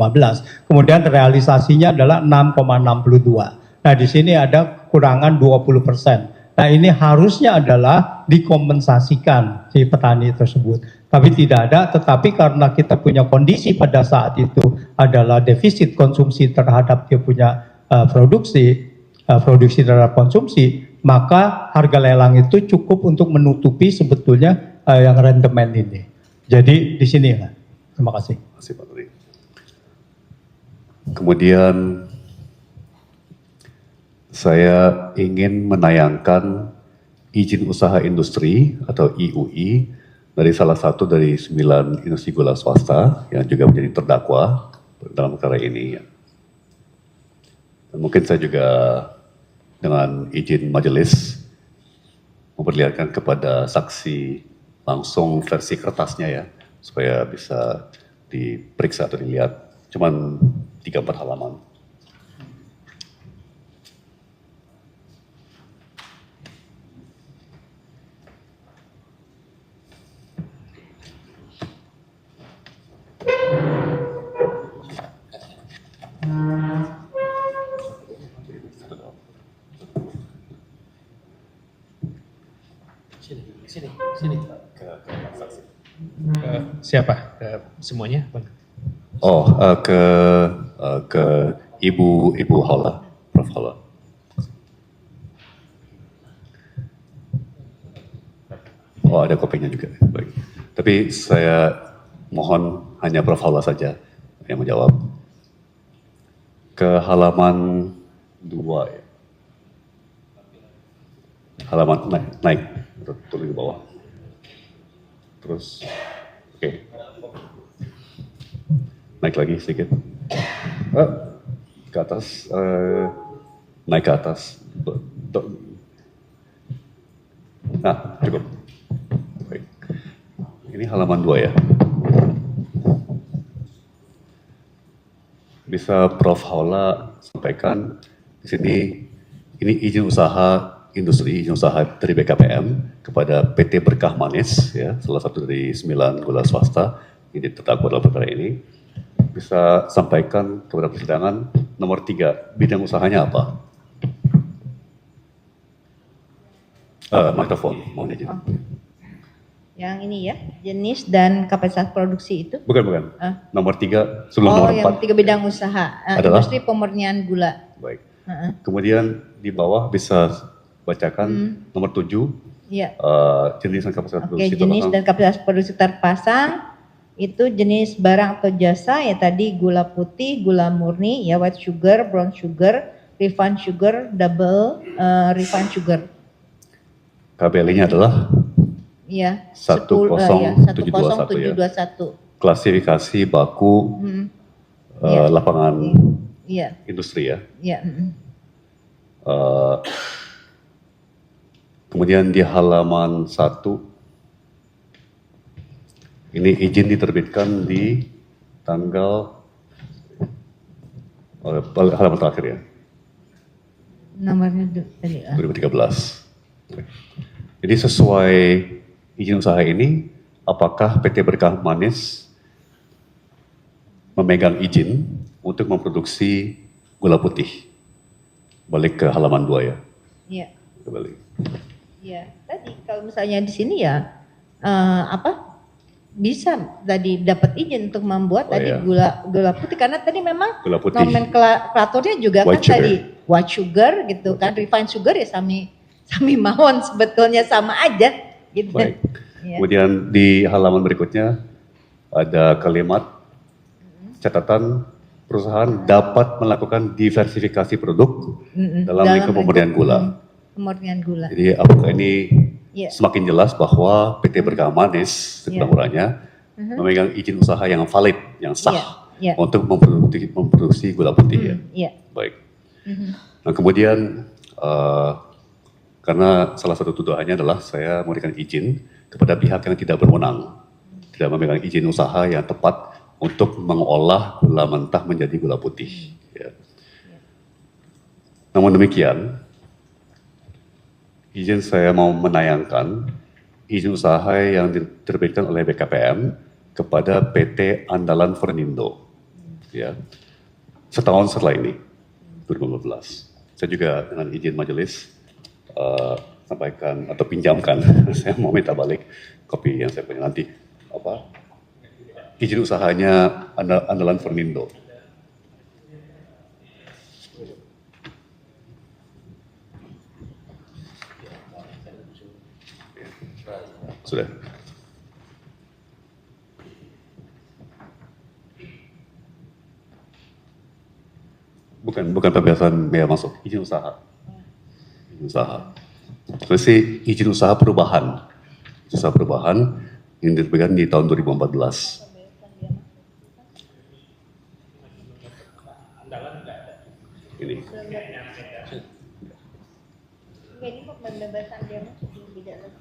kemudian realisasinya adalah 6,62. Nah, di sini ada kurangan 20%. Nah, ini harusnya adalah dikompensasikan si petani tersebut. Tapi tidak ada, tetapi karena kita punya kondisi pada saat itu adalah defisit konsumsi terhadap dia punya produksi terhadap konsumsi, maka harga lelang itu cukup untuk menutupi sebetulnya yang rendemen ini. Jadi di sini lah. Terima kasih. Terima kasih Pak Tri. Kemudian saya ingin menayangkan izin usaha industri atau IUI dari salah satu dari 9 industri gula swasta yang juga menjadi terdakwa dalam perkara ini. Dan mungkin saya juga dengan izin majelis memperlihatkan kepada saksi langsung versi kertasnya ya, supaya bisa diperiksa atau dilihat. Cuman 3-4 halaman. Sini. Ke siapa? Ke semuanya? Oh, ke Ibu Hala, Prof. Hala. Oh, ada kopinya juga. Baik. Tapi saya mohon hanya Prof. Hala saja yang menjawab. Ke halaman 2 ya. Halaman naik, tulis di bawah. Terus, oke. Naik lagi sedikit. Ke atas, naik ke atas. Nah, cukup. Baik. Ini halaman 2 ya. Bisa Prof. Haula sampaikan di sini, ini izin usaha industri, izin usaha dari BKPM kepada PT Berkah Manis, ya, salah satu dari 9 gula swasta yang terdakwa dalam perkara ini. Bisa sampaikan kepada persidangan nomor 3, bidang usahanya apa? Mikrofon, mohon izin. Yang ini ya, jenis dan kapasitas produksi itu? Bukan. Nomor 3, sebelum nomor 4. Yang 3 bidang usaha, adalah? industri pemurnian gula. Baik. Kemudian di bawah bisa bacakan nomor 7. Iya. Jenis dan kapasitas Oke, produksi jenis terpasang. dan kapasitas produksi terpasang itu jenis barang atau jasa ya tadi gula putih, gula murni, ya white sugar, brown sugar, refined sugar, double refined sugar. KBL-nya adalah Iya. 10721 ya. Klasifikasi baku Iya. lapangan Iya. industri ya. Iya. Kemudian di halaman 1, ini izin diterbitkan di tanggal halaman terakhir ya, Nomornya tadi. 2013. Jadi sesuai izin usaha ini, apakah PT Berkah Manis memegang izin untuk memproduksi gula putih? Balik ke halaman 2 ya. Iya. kembali. Ya, tadi kalau misalnya di sini ya bisa tadi dapat izin untuk membuat Oh, tadi iya. gula putih karena tadi memang Gula putih. nomenklaturnya juga White kan sugar. tadi white sugar gitu kan, refined sugar ya sami mawon sebetulnya sama aja gitu. Baik. Ya. Kemudian di halaman berikutnya ada kalimat catatan perusahaan dapat melakukan diversifikasi produk dalam lingkup pemurnian gula. Pemurnian gula. Jadi apakah ini Iya. semakin jelas bahwa PT Berkah Manis sekurang-kurangnya memegang izin usaha yang valid, yang sah Iya. untuk memproduksi gula putih ya. Iya. Baik. Nah kemudian karena salah satu tuduhannya adalah saya memberikan izin kepada pihak yang tidak berwenang, tidak memegang izin usaha yang tepat untuk mengolah gula mentah menjadi gula putih. Ya. Namun demikian, izin saya mau menayangkan izin usaha yang diterbitkan oleh BKPM kepada PT Andalan Fernindo. Ya. Setahun setelah ini, 2015. Saya juga dengan izin majelis sampaikan atau pinjamkan, saya mau minta balik kopi yang saya punya nanti. Izin usahanya Andalan Fernindo. Sudah. Bukan pembebasan biaya masuk, izin usaha. Izin usaha. Terus sih izin usaha perubahan. Izin usaha perubahan yang diterbitkan di tahun 2014. Ini. Ini pembebasan dia tidak lagi.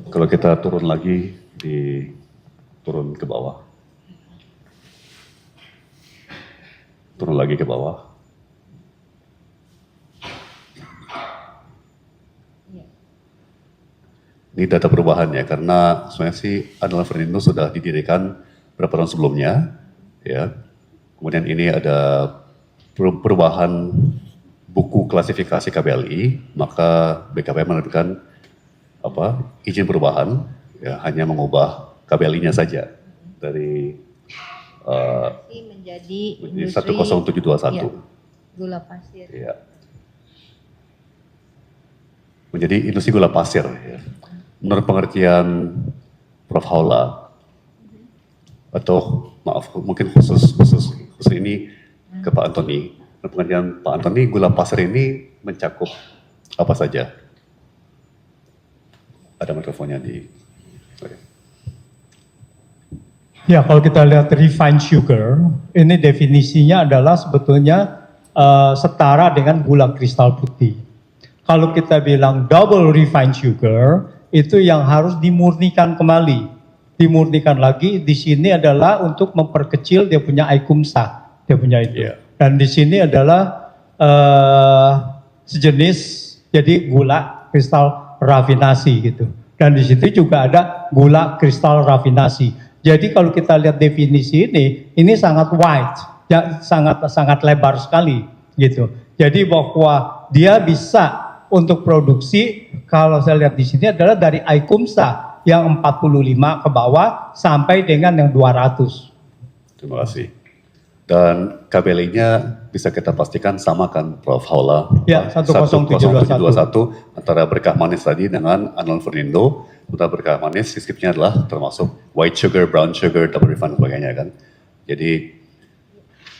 Kalau kita turun lagi, turun ke bawah. Turun lagi ke bawah. Ini data perubahannya, karena sebenarnya sih Andalan Fernindo sudah didirikan beberapa tahun sebelumnya, ya. Kemudian ini ada perubahan buku klasifikasi KBLI, maka BKPM menerbitkan izin perubahan, ya, hanya mengubah KBLI-nya saja dari menjadi industri 10721. ya, gula pasir. Ya. Menjadi industri gula pasir. Ya. Menurut pengertian Prof. Haula, atau maaf mungkin khusus ini ke Pak Antoni. Menurut pengertian Pak Antoni, gula pasir ini mencakup apa saja? Ada mikrofonnya di. Ya, kalau kita lihat refined sugar, ini definisinya adalah sebetulnya setara dengan gula kristal putih. Kalau kita bilang double refined sugar, itu yang harus dimurnikan kembali. Dimurnikan lagi, di sini adalah untuk memperkecil dia punya aikumsa, dia punya itu. Yeah. Dan di sini adalah sejenis, jadi gula kristal rafinasi gitu. Dan di situ juga ada gula kristal rafinasi. Jadi kalau kita lihat definisi ini sangat wide, ya, sangat lebar sekali gitu. Jadi bahwa dia bisa untuk produksi, kalau saya lihat di sini adalah dari aikumsa yang 45 ke bawah sampai dengan yang 200. Terima kasih. Dan KBLI-nya bisa kita pastikan sama kan Prof. Haula? Ya, 10721. 10721 antara Berkah Manis tadi dengan Andalan Fernindo. Untuk Berkah Manis, sistemnya adalah termasuk white sugar, brown sugar, double refined dan sebagainya kan. Jadi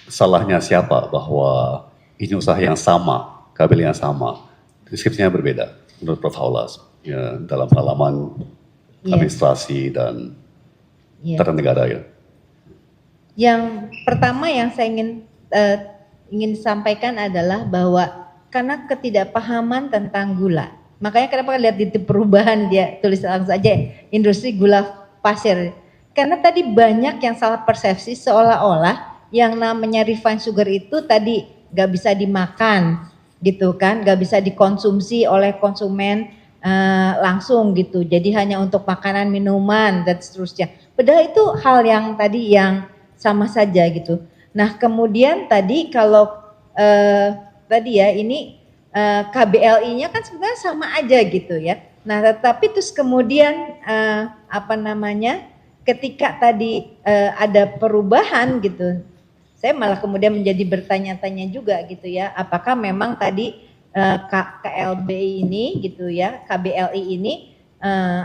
salahnya siapa bahwa ini usaha yang sama, KBLI yang sama, deskripsinya berbeda menurut Prof. Haula ya, dalam halaman administrasi dan tata negara ya. Yang pertama yang saya ingin sampaikan adalah bahwa karena ketidakpahaman tentang gula, makanya kenapa lihat di perubahan dia tulis langsung saja industri gula pasir. Karena tadi banyak yang salah persepsi seolah-olah yang namanya refined sugar itu tadi nggak bisa dimakan gitu kan, nggak bisa dikonsumsi oleh konsumen langsung gitu. Jadi hanya untuk makanan, minuman dan seterusnya. Padahal itu hal yang tadi yang sama saja gitu. Nah kemudian tadi kalau tadi ya ini KBLI-nya kan sebenarnya sama aja gitu ya. Nah tetapi terus kemudian apa namanya ketika tadi ada perubahan gitu, saya malah kemudian menjadi bertanya-tanya juga gitu ya, apakah memang tadi KLB ini gitu ya, KBLI ini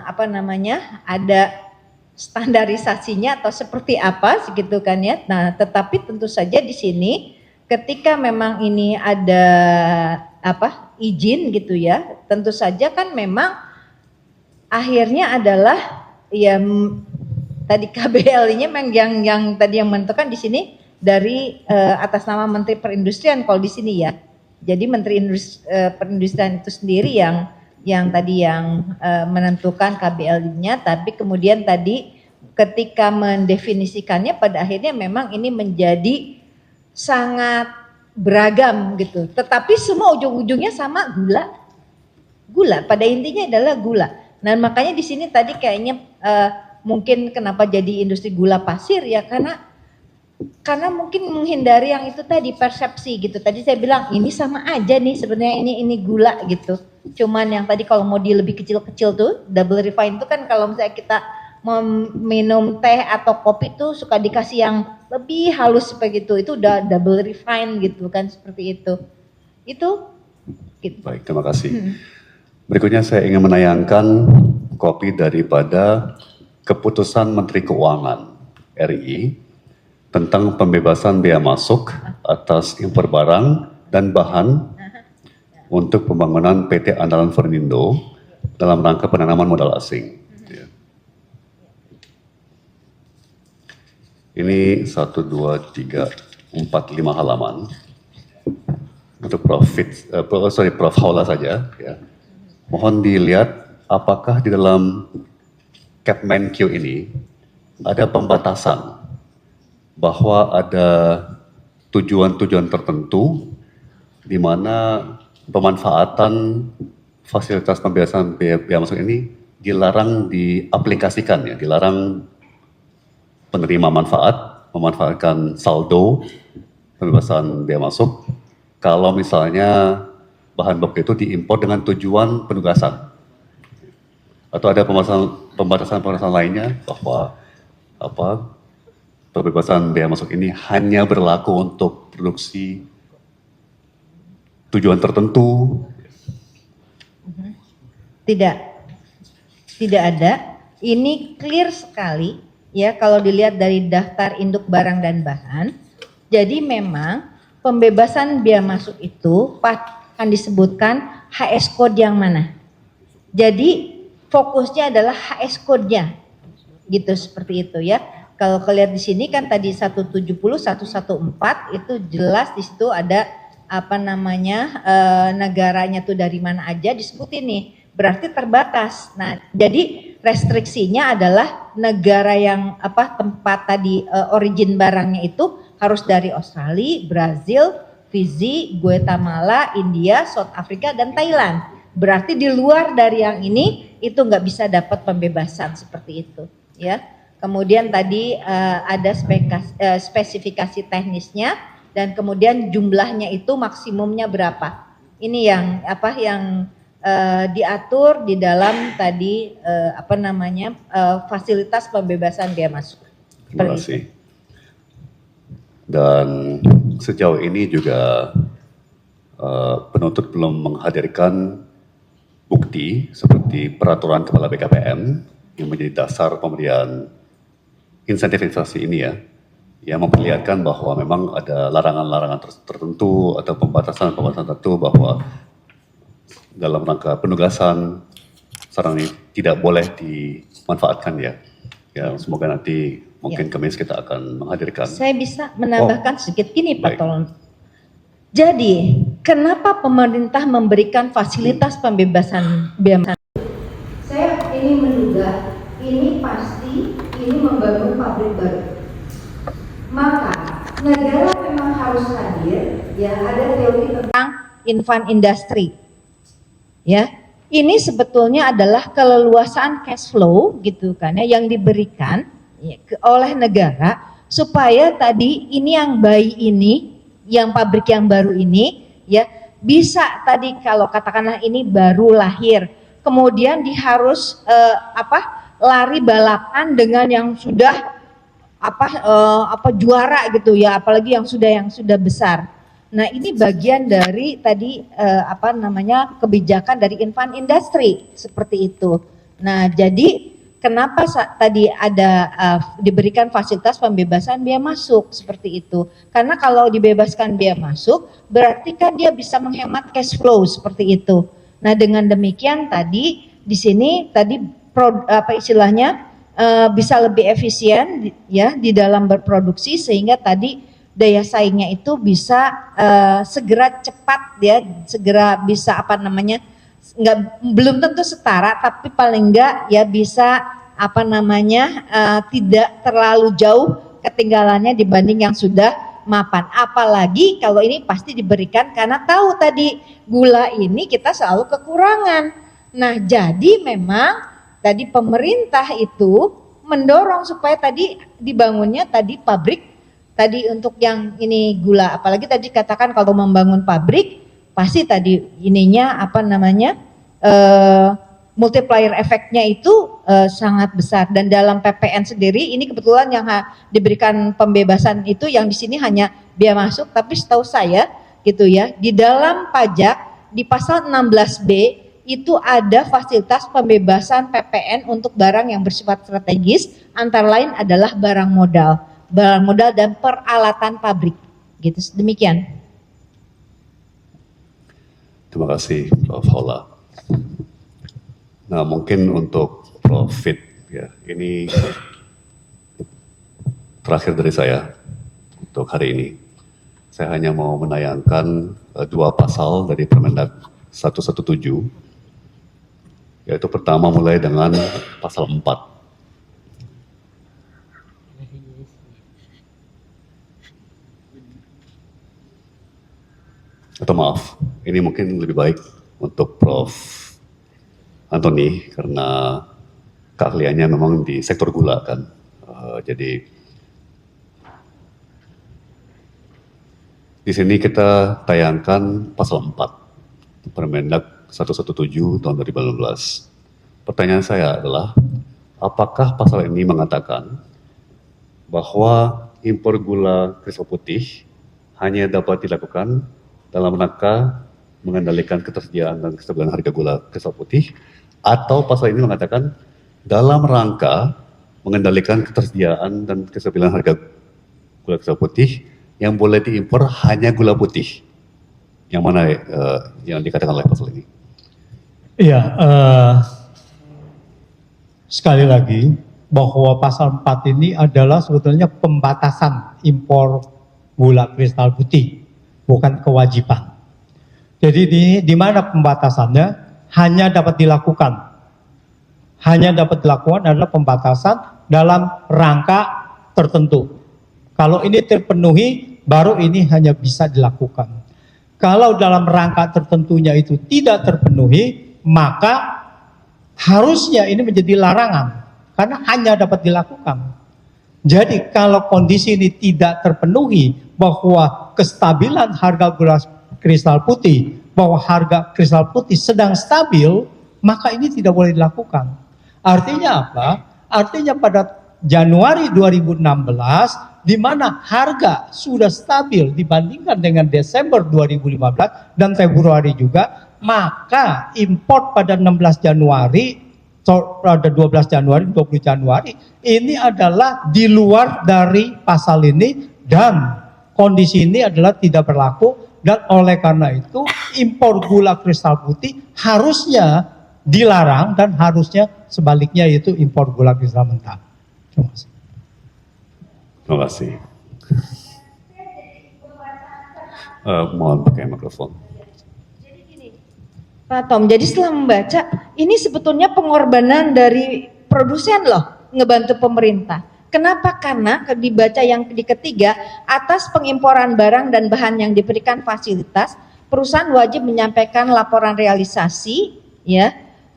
apa namanya ada standarisasinya atau seperti apa gitu kan ya. Nah, tetapi tentu saja di sini ketika memang ini ada apa izin gitu ya, tentu saja kan memang akhirnya adalah ya tadi KBLI-nya memang yang tadi yang menentukan di sini dari atas nama Menteri Perindustrian kalau di sini ya. Jadi Menteri Perindustrian itu sendiri yang tadi yang menentukan KBLI-nya, tapi kemudian tadi ketika mendefinisikannya pada akhirnya memang ini menjadi sangat beragam gitu. Tetapi semua ujung-ujungnya sama gula. Gula pada intinya adalah gula. Nah, makanya di sini tadi kayaknya mungkin kenapa jadi industri gula pasir ya karena mungkin menghindari yang itu tadi persepsi gitu. Tadi saya bilang ini sama aja nih sebenarnya ini gula gitu. Cuman yang tadi kalau mau di lebih kecil-kecil tuh double refine itu kan kalau misalnya kita mau minum teh atau kopi tuh suka dikasih yang lebih halus begitu. Itu udah double refine gitu kan seperti itu. Itu gitu. Baik, terima kasih. Berikutnya saya ingin menayangkan kopi daripada keputusan Menteri Keuangan RI tentang pembebasan bea masuk atas impor barang dan bahan untuk pembangunan PT Andalan Formindo dalam rangka penanaman modal asing. Ya. Ini 1, 2, 3, 4, 5 halaman untuk Prof Haula saja. Ya. Mohon dilihat apakah di dalam Capmenq ini ada pembatasan bahwa ada tujuan-tujuan tertentu di mana pemanfaatan fasilitas pembebasan bea masuk ini dilarang diaplikasikan ya, dilarang penerima manfaat memanfaatkan saldo pembebasan bea masuk kalau misalnya bahan baku itu diimpor dengan tujuan penugasan. Atau ada pembatasan lainnya bahwa pembebasan bea masuk ini hanya berlaku untuk produksi tujuan tertentu? Tidak ada. Ini clear sekali ya kalau dilihat dari daftar induk barang dan bahan. Jadi memang pembebasan bea masuk itu akan disebutkan HS code yang mana. Jadi fokusnya adalah HS code-nya. Gitu seperti itu ya. Kalau kalian di sini kan tadi 170 114 itu jelas di situ ada apa namanya negaranya tuh dari mana aja disebutin nih. Berarti terbatas. Nah, jadi restriksinya adalah negara yang tempat tadi origin barangnya itu harus dari Australia, Brazil, Fiji, Guatemala, India, South Africa dan Thailand. Berarti di luar dari yang ini itu nggak bisa dapat pembebasan seperti itu, ya. Kemudian tadi ada spesifikasi teknisnya dan kemudian jumlahnya itu maksimumnya berapa. Ini yang diatur di dalam tadi fasilitas pembebasan bea masuk. Terima kasih. Dan sejauh ini juga penuntut belum menghadirkan bukti seperti peraturan kepala BKPM yang menjadi dasar pemberian insentif investasi ini ya, yang memperlihatkan bahwa memang ada larangan-larangan tertentu atau pembatasan tertentu bahwa dalam rangka penugasan sarana ini tidak boleh dimanfaatkan ya. Ya semoga nanti mungkin Kamis kita akan menghadirkan. Saya bisa menambahkan sedikit gini Pak Baik. Tolong. Jadi kenapa pemerintah memberikan fasilitas pembebasan bea masuk? Saya ini menduga ini pasti ini membangun pabrik baru. Maka negara memang harus hadir ya, ada teori tentang infant industry. Ya, ini sebetulnya adalah keleluasaan cash flow gitu kan ya yang diberikan oleh negara supaya tadi ini yang bayi ini, yang pabrik yang baru ini ya bisa tadi kalau katakanlah ini baru lahir, kemudian dia harus lari balapan dengan yang sudah juara gitu ya, apalagi yang sudah besar. Nah, ini bagian dari tadi kebijakan dari infant industry seperti itu. Nah, jadi kenapa tadi ada diberikan fasilitas pembebasan biaya masuk seperti itu? Karena kalau dibebaskan biaya masuk, berarti kan dia bisa menghemat cash flow seperti itu. Nah, dengan demikian tadi di sini tadi bisa lebih efisien ya di dalam berproduksi sehingga tadi daya saingnya itu bisa segera cepat ya, segera bisa belum tentu setara tapi paling enggak ya bisa tidak terlalu jauh ketinggalannya dibanding yang sudah mapan. Apalagi kalau ini pasti diberikan karena tahu tadi gula ini kita selalu kekurangan. Nah, jadi memang tadi pemerintah itu mendorong supaya tadi dibangunnya tadi pabrik tadi untuk yang ini gula, apalagi tadi katakan kalau membangun pabrik pasti tadi ininya multiplier efeknya itu sangat besar. Dan dalam PPN sendiri ini kebetulan yang diberikan pembebasan itu yang di sini hanya biaya masuk, tapi setahu saya gitu ya di dalam pajak di pasal 16B itu ada fasilitas pembebasan PPN untuk barang yang bersifat strategis, antara lain adalah barang modal dan peralatan pabrik. Gitu. Demikian. Terima kasih Prof. Haula. Nah, mungkin untuk Prof. Fit ya, ini terakhir dari saya untuk hari ini. Saya hanya mau menayangkan dua pasal dari Permendag 117, yaitu pertama mulai dengan pasal 4. Atau maaf, ini mungkin lebih baik untuk Prof. Antoni karena keahliannya memang di sektor gula kan. Jadi di sini kita tayangkan pasal 4 Permendag 117 tahun 2018. Pertanyaan saya adalah, apakah pasal ini mengatakan bahwa impor gula kristal putih hanya dapat dilakukan dalam rangka mengendalikan ketersediaan dan kestabilan harga gula kristal putih, atau pasal ini mengatakan dalam rangka mengendalikan ketersediaan dan kestabilan harga gula kristal putih yang boleh diimpor hanya gula putih? Yang mana yang dikatakan oleh pasal ini? Iya, sekali lagi bahwa pasal 4 ini adalah sebetulnya pembatasan impor gula kristal putih, bukan kewajiban. Jadi di mana pembatasannya hanya dapat dilakukan adalah pembatasan dalam rangka tertentu. Kalau ini terpenuhi, baru ini hanya bisa dilakukan. Kalau dalam rangka tertentunya itu tidak terpenuhi, maka harusnya ini menjadi larangan karena hanya dapat dilakukan. Jadi kalau kondisi ini tidak terpenuhi, bahwa kestabilan harga gula kristal putih, bahwa harga kristal putih sedang stabil, maka ini tidak boleh dilakukan. Artinya apa? Artinya pada Januari 2016, di mana harga sudah stabil dibandingkan dengan Desember 2015 dan Februari juga, maka import pada 16 Januari, pada 12 Januari, 20 Januari, ini adalah di luar dari pasal ini dan kondisi ini adalah tidak berlaku, dan oleh karena itu impor gula kristal putih harusnya dilarang dan harusnya sebaliknya yaitu impor gula kristal mentah. Terima kasih. Terima kasih. Mohon pakai mikrofon. Jadi gini, Pak Tom, jadi setelah membaca, ini sebetulnya pengorbanan dari produsen loh, ngebantu pemerintah. Kenapa? Karena dibaca yang di ketiga, atas pengimporan barang dan bahan yang diberikan fasilitas, perusahaan wajib menyampaikan laporan realisasi, ya,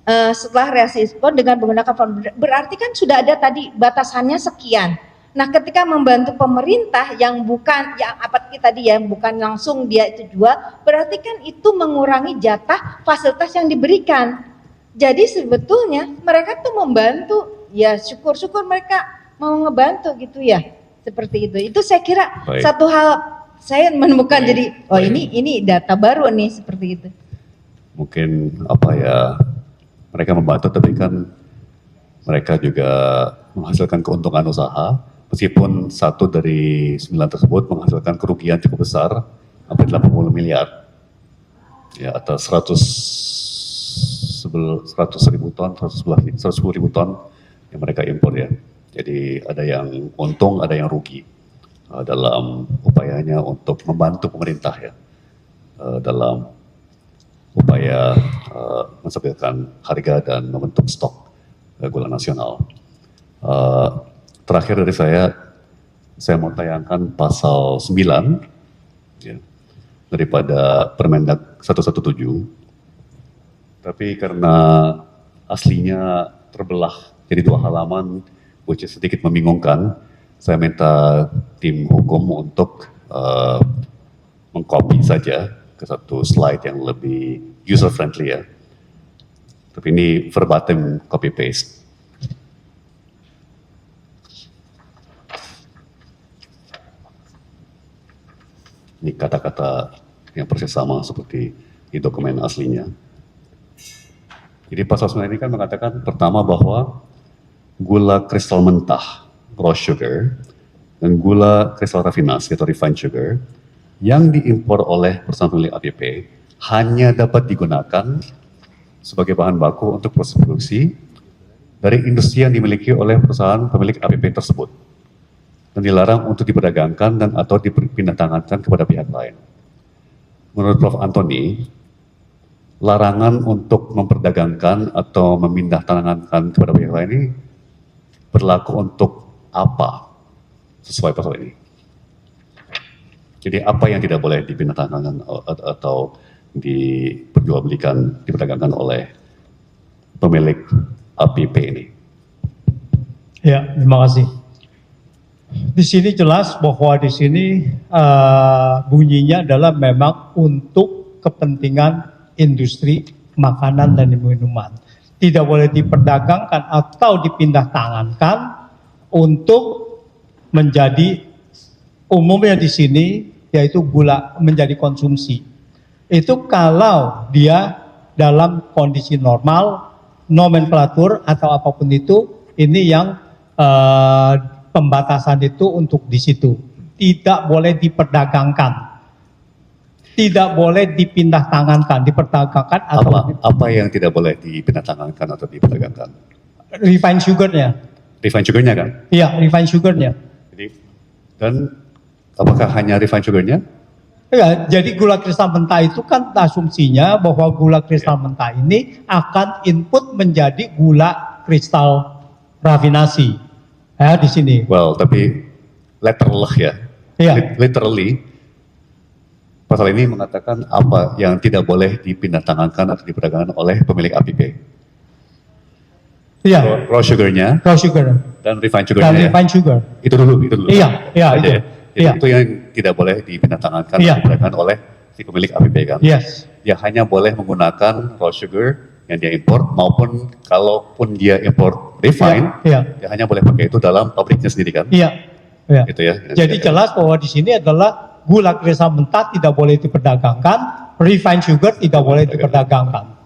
setelah realisasi ekspor dengan menggunakan berarti kan sudah ada tadi batasannya sekian. Nah, ketika membantu pemerintah yang bukan yang apa tadi ya, bukan langsung dia itu jual, berarti kan itu mengurangi jatah fasilitas yang diberikan. Jadi sebetulnya mereka tuh membantu, ya syukur-syukur mereka mau ngebantu gitu ya, seperti itu. Itu saya kira Baik. satu hal saya menemukan Baik. jadi oh Baik. ini data baru nih seperti itu. Mungkin apa ya, mereka membantu tapi kan mereka juga menghasilkan keuntungan usaha, meskipun satu dari 9 tersebut menghasilkan kerugian cukup besar, hampir 80 miliar. Ya, atas 100 ribu ton, 110 ribu ton yang mereka impor ya. Jadi ada yang untung, ada yang rugi dalam upayanya untuk membantu pemerintah ya, dalam upaya menstabilkan harga dan membentuk stok gula nasional. Terakhir dari saya mau tayangkan pasal 9 ya, daripada Permendag 117. Tapi karena aslinya terbelah jadi 2 halaman, which is sedikit membingungkan, saya minta tim hukum untuk mengcopy saja ke satu slide yang lebih user friendly ya. Tapi ini verbatim copy paste. Ini kata-kata yang persis sama seperti di dokumen aslinya. Jadi pasal 9 ini kan mengatakan pertama bahwa gula kristal mentah, raw sugar, dan gula kristal rafinasi atau refined sugar yang diimpor oleh perusahaan pemilik APP hanya dapat digunakan sebagai bahan baku untuk proses produksi dari industri yang dimiliki oleh perusahaan pemilik APP tersebut dan dilarang untuk diperdagangkan dan atau dipindahtangankan kepada pihak lain. Menurut Prof. Antoni, larangan untuk memperdagangkan atau memindahtangankan kepada pihak lain ini berlaku untuk apa sesuai pasal ini? Jadi apa yang tidak boleh dipindahtangankan atau diperjualbelikan, diperdagangkan oleh pemilik APP ini? Ya, terima kasih. Di sini jelas bahwa di sini bunyinya adalah memang untuk kepentingan industri makanan dan minuman. Tidak boleh diperdagangkan atau dipindah tangankan untuk menjadi umumnya di sini yaitu gula menjadi konsumsi. Itu kalau dia dalam kondisi normal, nomenklatur atau apapun itu, ini yang pembatasan itu untuk di situ. Tidak boleh diperdagangkan. Tidak boleh dipindah tangankan, diperdagangkan atau Apa yang tidak boleh dipindah tangankan atau diperdagangkan? refined sugarnya. Refined sugarnya kan? Iya, refined sugarnya. Jadi, dan apakah hanya refined sugarnya? Ya, jadi gula kristal mentah itu kan asumsinya bahwa gula kristal mentah ini akan input menjadi gula kristal rafinasi. Ya, di sini. Well, tapi letterleh ya. Iya. Literally, pasal ini mengatakan apa yang tidak boleh dipindah tangankan atau diperdagangkan oleh pemilik APP. Iya, Raw sugarnya raw sugar dan refined dan sugarnya ya. refined sugar. Itu dulu. Iya, iya, Aja itu. ya. Jadi Iya. itu yang tidak boleh dipindah tangankan Iya. atau diperdagangkan oleh si pemilik APP kan. Yes. Dia hanya boleh menggunakan raw sugar yang dia import maupun kalaupun dia import refined, Iya. dia hanya boleh pakai itu dalam pabriknya sendiri kan. Iya. Iya. Itu ya. Jadi jelas bahwa di sini adalah gula kristal mentah tidak boleh diperdagangkan, refined sugar tidak boleh diperdagangkan.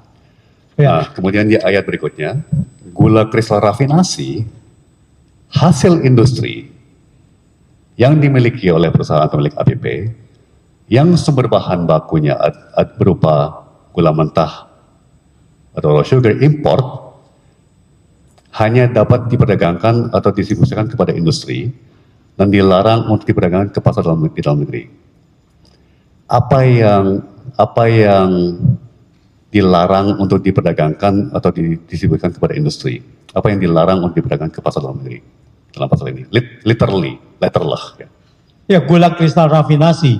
Nah, Ya. kemudian di ayat berikutnya, gula kristal rafinasi hasil industri yang dimiliki oleh perusahaan pemilik APP yang sumber bahan bakunya berupa gula mentah atau raw sugar import hanya dapat diperdagangkan atau distribusikan kepada industri dan dilarang untuk diperdagangkan ke pasar di dalam negeri. Apa yang dilarang untuk diperdagangkan atau didistribusikan kepada industri? Apa yang dilarang untuk diperdagangkan ke pasar dalam negeri dalam pasal ini? Literally, letterleh. Ya. Ya, gula kristal rafinasi.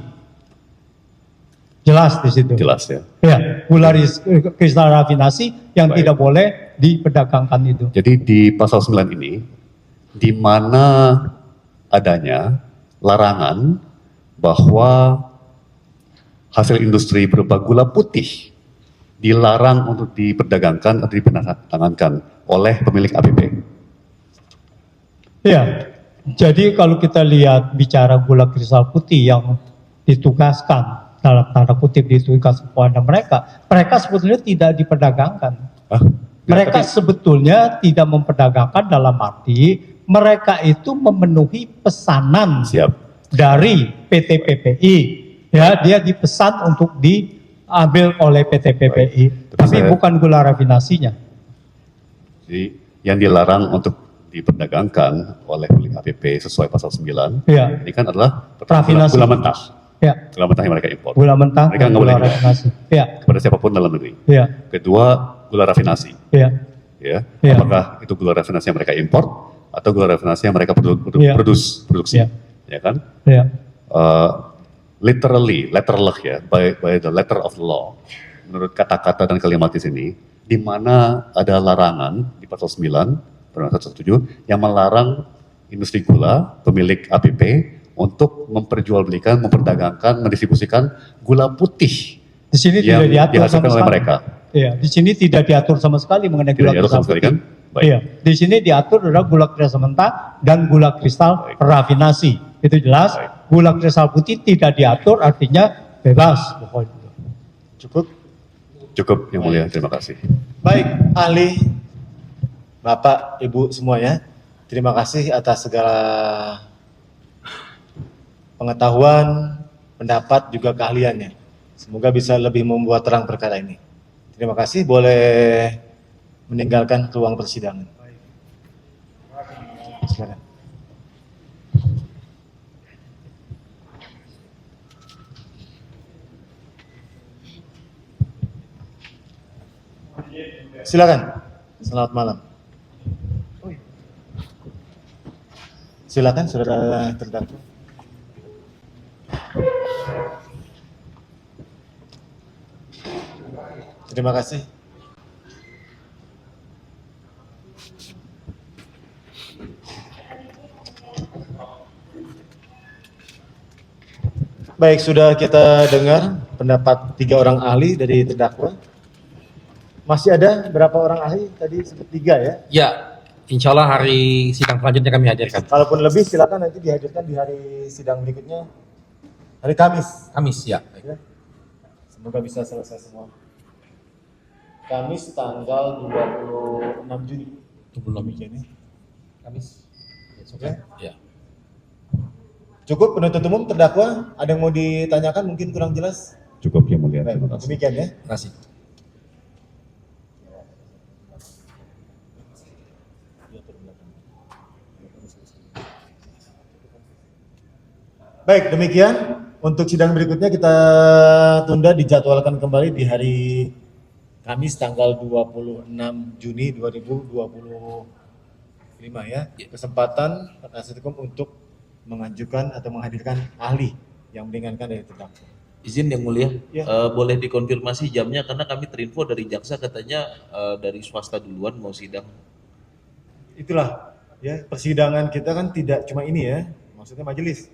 Jelas di situ. Jelas ya. Ya, gula kristal rafinasi yang Baik. tidak boleh diperdagangkan itu. Jadi di pasal 9 ini, di mana adanya larangan bahwa hasil industri berupa gula putih dilarang untuk diperdagangkan atau diperdagangan oleh pemilik APP. Ya, jadi kalau kita lihat bicara gula kristal putih yang ditugaskan, dalam tanda kutip ditugaskan kepada mereka sebetulnya tidak diperdagangkan. Ah, Mereka tapi- sebetulnya tidak memperdagangkan dalam arti mereka itu memenuhi pesanan Siap. dari PT PPI. Ya, dia dipesan untuk diambil oleh PT PPI, Tapi tapi saya- bukan gula rafinasinya. Jadi yang dilarang untuk diperdagangkan oleh pemilik APP sesuai pasal 9, Ya, ini kan adalah Rafinasi. gula mentah. ya, Gula mentah yang mereka impor. gula mentah Mereka dan nggak boleh gula jual rafinasi. Ya, kepada siapapun dalam negeri. ya, Kedua, gula rafinasi. ya, Ya, Ya. apakah itu gula rafinasi yang mereka impor atau gula rafinasi yang mereka Ya. produksi, Ya. ya kan? ya, Literally, letterleh ya, by the letter of the law, menurut kata-kata dan kalimat di sini, di mana ada larangan di pasal 9, Peraturan 117, yang melarang industri gula, pemilik APP, untuk memperjualbelikan, memperdagangkan, mendistribusikan gula putih di sini yang tidak diatur sama dihasilkan oleh sekali. mereka. Ya, di sini tidak diatur sama sekali mengenai Tidak gula diatur kristal sama sekali putih. kan? Baik. Iya, di sini diatur adalah gula kristal mentah dan gula kristal Baik. rafinasi. Itu jelas. Baik. Gula kristal putih tidak diatur, artinya bebas pokoknya. Cukup. Cukup yang mulia, terima kasih. Baik, ahli, Bapak, Ibu semuanya, terima kasih atas segala pengetahuan, pendapat, juga keahliannya. Semoga bisa lebih membuat terang perkara ini. Terima kasih, boleh meninggalkan ruang persidangan. Silakan. Silakan. Selamat malam. Silakan, saudara terdakwa. Terima kasih. Baik, sudah kita dengar pendapat 3 orang ahli dari terdakwa. Masih ada berapa orang ahli? Tadi sebut 3 ya. Ya, insya Allah hari sidang selanjutnya kami hadirkan. Kalaupun lebih silakan nanti dihadirkan di hari sidang berikutnya. Hari Kamis. Kamis, ya. Ya. Semoga bisa selesai semua. Kamis tanggal 26 Juni. Itu belum. Demikian ya. Kamis. Ya. Ya. Cukup penuntut umum terdakwa, ada yang mau ditanyakan mungkin kurang jelas? Cukup yang mulia, Baik, terima kasih. demikian ya. Terima kasih. Baik, demikian untuk sidang berikutnya kita tunda dijadwalkan kembali di hari Kamis tanggal 26 Juni 2025 ya. Kesempatan penasihat hukum untuk mengajukan atau menghadirkan ahli yang meringankan dari terdakwa. Izin yang mulia, Ya. boleh dikonfirmasi jamnya karena kami terinfo dari jaksa katanya dari swasta duluan mau sidang. Itulah ya, persidangan kita kan tidak cuma ini ya, maksudnya majelis.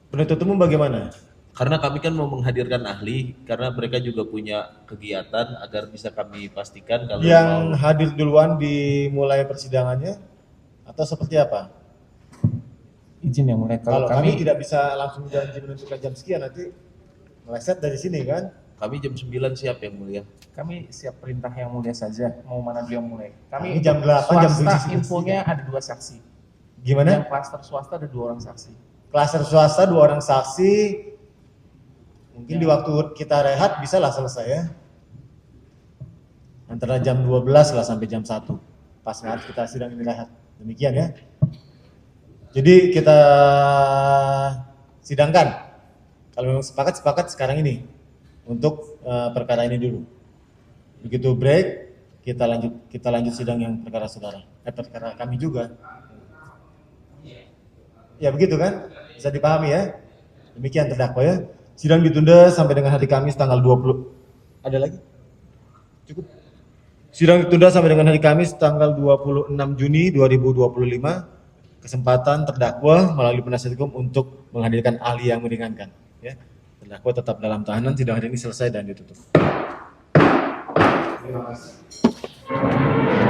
Penuntut umum bagaimana? Karena kami kan mau menghadirkan ahli karena mereka juga punya kegiatan agar bisa kami pastikan kalau Yang mau hadir duluan dimulai persidangannya atau seperti apa? Izin yang mulia, Kalau kami tidak bisa langsung janji menentukan jam sekian, nanti meleset dari sini kan? kami jam 9 siap yang mulia. kami siap perintah yang mulia saja, mau mana dulu yang mulai. Kami Kami jam 8, jam 7 swasta sudah infonya ada 2 saksi. Yang Gimana? klaster swasta ada 2 orang saksi. Klaster swasta 2 orang saksi, mungkin di waktu kita rehat bisa lah selesai ya. Antara jam 12 lah sampai jam 1. Pas banget kita sidang ini rehat. Demikian ya. Jadi kita sidangkan. Kalau memang sepakat sekarang ini untuk perkara ini dulu. Begitu break, kita lanjut sidang yang perkara saudara. Perkara kami juga. Ya begitu kan? Bisa dipahami ya. Demikian terdakwa ya. Sidang ditunda sampai dengan hari Kamis tanggal 20. Ada lagi? Cukup. Sidang ditunda sampai dengan hari Kamis tanggal 26 Juni 2025. Kesempatan terdakwa melalui penasihat hukum untuk menghadirkan ahli yang meringankan. Ya. Terdakwa tetap dalam tahanan. Sidang hari ini selesai dan ditutup. Terima kasih.